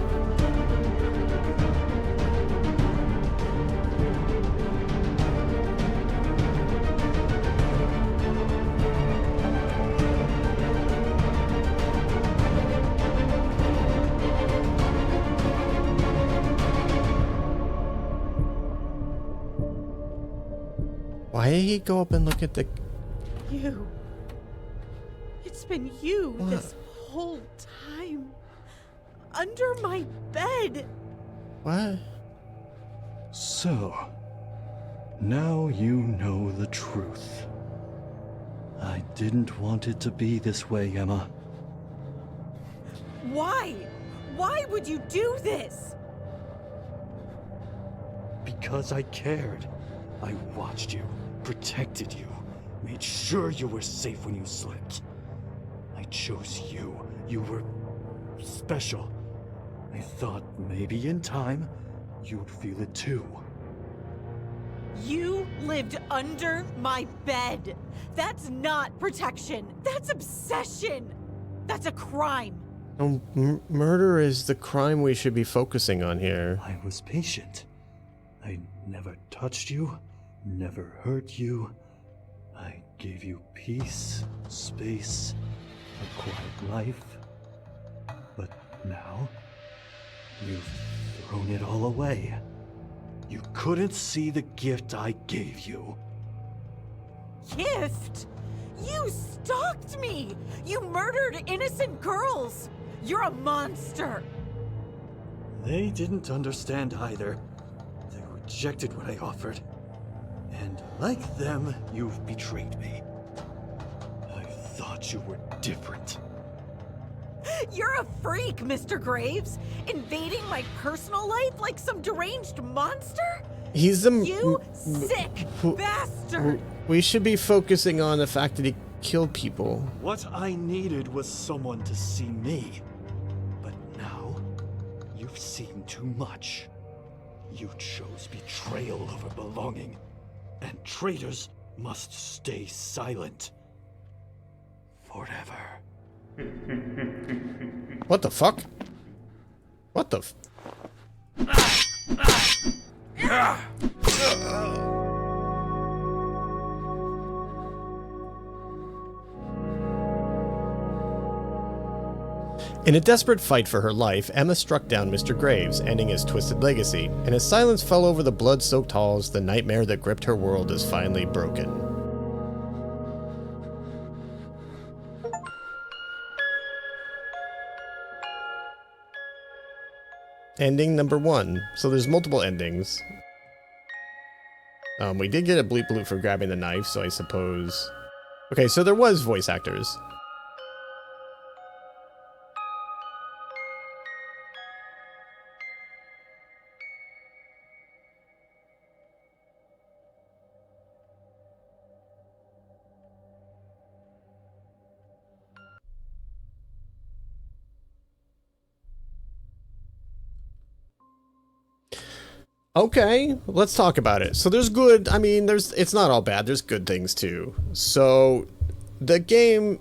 Why did he go up and look at the... You. It's been you this whole time. Under my bed. What? So, now you know the truth. I didn't want it to be this way, Emma. Why? Why would you do this? Because I cared. I watched you, protected you, made sure you were safe when you slept. I chose you. You were special. I thought maybe in time, you'd feel it too. You lived under my bed. That's not protection. That's obsession. That's a crime. No, murder is the crime we should be focusing on here. I was patient. I never touched you, never hurt you. I gave you peace, space, a quiet life. But now, you've thrown it all away. You couldn't see the gift I gave you. Gift? You stalked me! You murdered innocent girls! You're a monster! They didn't understand either. They rejected what I offered. And like them, you've betrayed me. I thought you were different. You're a freak, Mr. Graves! Invading my personal life like some deranged monster? He's a... You sick bastard! We should be focusing on the fact that he killed people. What I needed was someone to see me. But now, you've seen too much. You chose betrayal over belonging. And traitors must stay silent. Forever. What the fuck? What the In a desperate fight for her life, Emma struck down Mr. Graves, ending his twisted legacy, and as silence fell over the blood-soaked halls, the nightmare that gripped her world is finally broken. Ending number 1. So there's multiple endings. We did get a bleep bloop for grabbing the knife, so I suppose... Okay, so there was voice actors. Okay, let's talk about it. So there's good, I mean, it's not all bad, there's good things too. So the game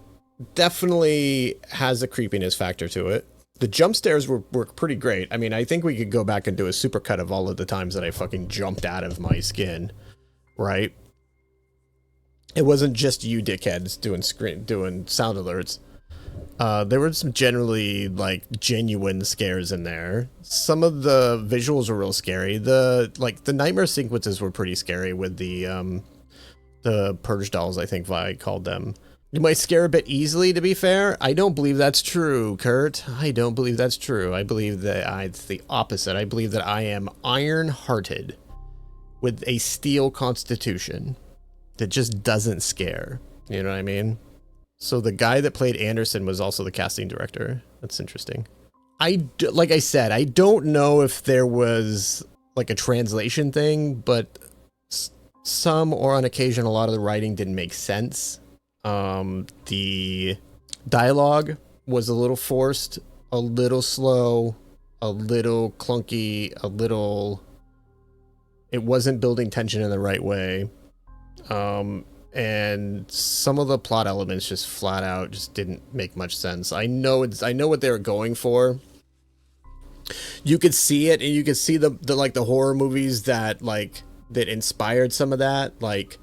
definitely has a creepiness factor to it. The jump scares were pretty great. I mean, I think we could go back and do a supercut of all of the times that I fucking jumped out of my skin, right? It wasn't just you dickheads doing sound alerts. There were some generally, like, genuine scares in there. Some of the visuals were real scary. The nightmare sequences were pretty scary with the purge dolls, I think Vi called them. You might scare a bit easily, to be fair. I don't believe that's true, Kurt. I don't believe that's true. I believe that it's the opposite. I believe that I am iron-hearted with a steel constitution that just doesn't scare. You know what I mean? So the guy that played Anderson was also the casting director. That's interesting. Like I said, I don't know if there was like a translation thing, but some or on occasion, a lot of the writing didn't make sense. The dialogue was a little forced, a little slow, a little clunky, it wasn't building tension in the right way. And some of the plot elements just flat out just didn't make much sense. I know what they were going for. You could see it, and you could see the like the horror movies that inspired some of that. Like,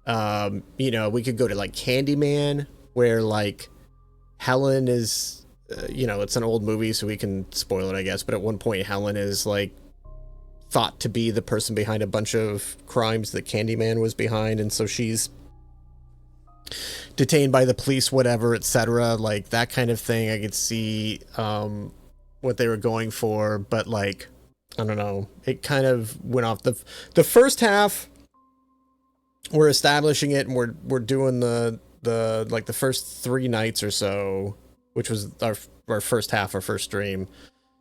you know, we could go to like Candyman, where like Helen is, you know, it's an old movie, so we can spoil it, I guess. But at one point, Helen is like thought to be the person behind a bunch of crimes that Candyman was behind, and so she's detained by the police, whatever, etc. Like that kind of thing. I could see what they were going for, but like, I don't know, it kind of went off. The first half, we're establishing it, and we're doing the like the first 3 nights or so, which was our first half, our first stream,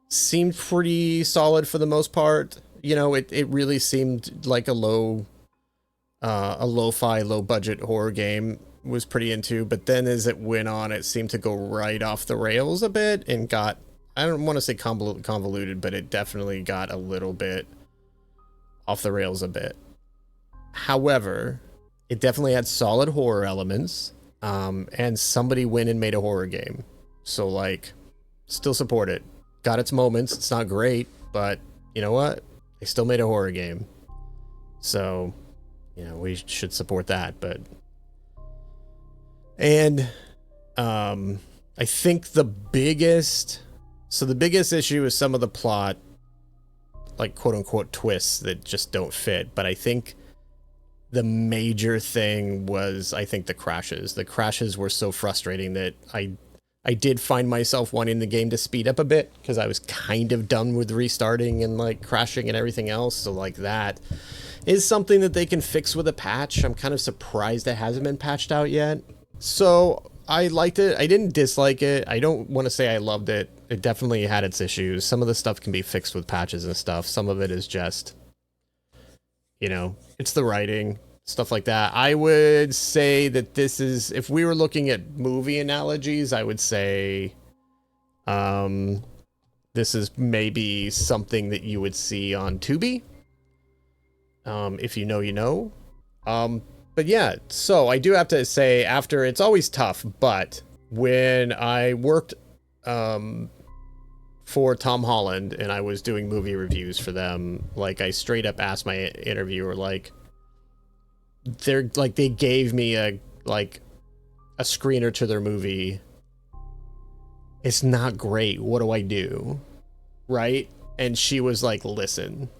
seemed pretty solid for the most part. You know, it really seemed like a lo-fi, low-budget horror game. Was pretty into, but then as it went on, it seemed to go right off the rails a bit and got, I don't want to say convoluted, but it definitely got a little bit off the rails a bit. However, it definitely had solid horror elements, and somebody went and made a horror game. So like, still support it. Got its moments. It's not great, but you know what? They still made a horror game. So, you know, we should support that, but... And I think the biggest issue is some of the plot like quote unquote twists that just don't fit. But I think the major thing was, I think, the crashes. The crashes were so frustrating that I did find myself wanting the game to speed up a bit because I was kind of done with restarting and like crashing and everything else. So like that is something that they can fix with a patch. I'm kind of surprised it hasn't been patched out yet. So I liked it. I didn't dislike it. I don't want to say I loved it. It definitely had its issues. Some of the stuff can be fixed with patches and stuff. Some of it is just, you know, it's the writing, stuff like that. I would say that this is, if we were looking at movie analogies, I would say this is maybe something that you would see on Tubi. If you know, you know. But yeah, so I do have to say, after, it's always tough, but when I worked for Tom Holland and I was doing movie reviews for them, like I straight up asked my interviewer, like, they gave me a screener to their movie. It's not great. What do I do? Right? And she was like, listen,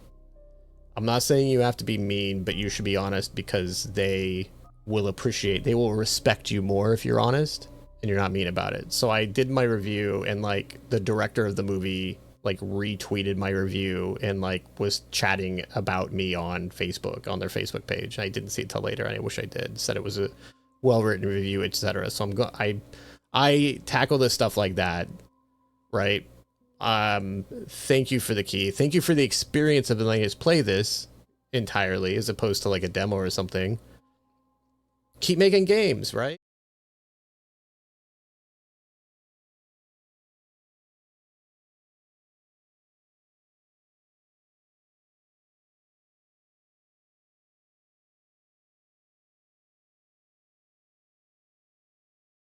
I'm not saying you have to be mean, but you should be honest, because they will respect you more if you're honest and you're not mean about it. So I did my review, and like the director of the movie like retweeted my review and like was chatting about me on Facebook, on their Facebook page. I didn't see it till later, and I wish I did. Said it was a well-written review, etc. So I tackle this stuff like that, right? Thank you for the key. Thank you for the experience of letting us play this entirely, as opposed to like a demo or something. Keep making games, right?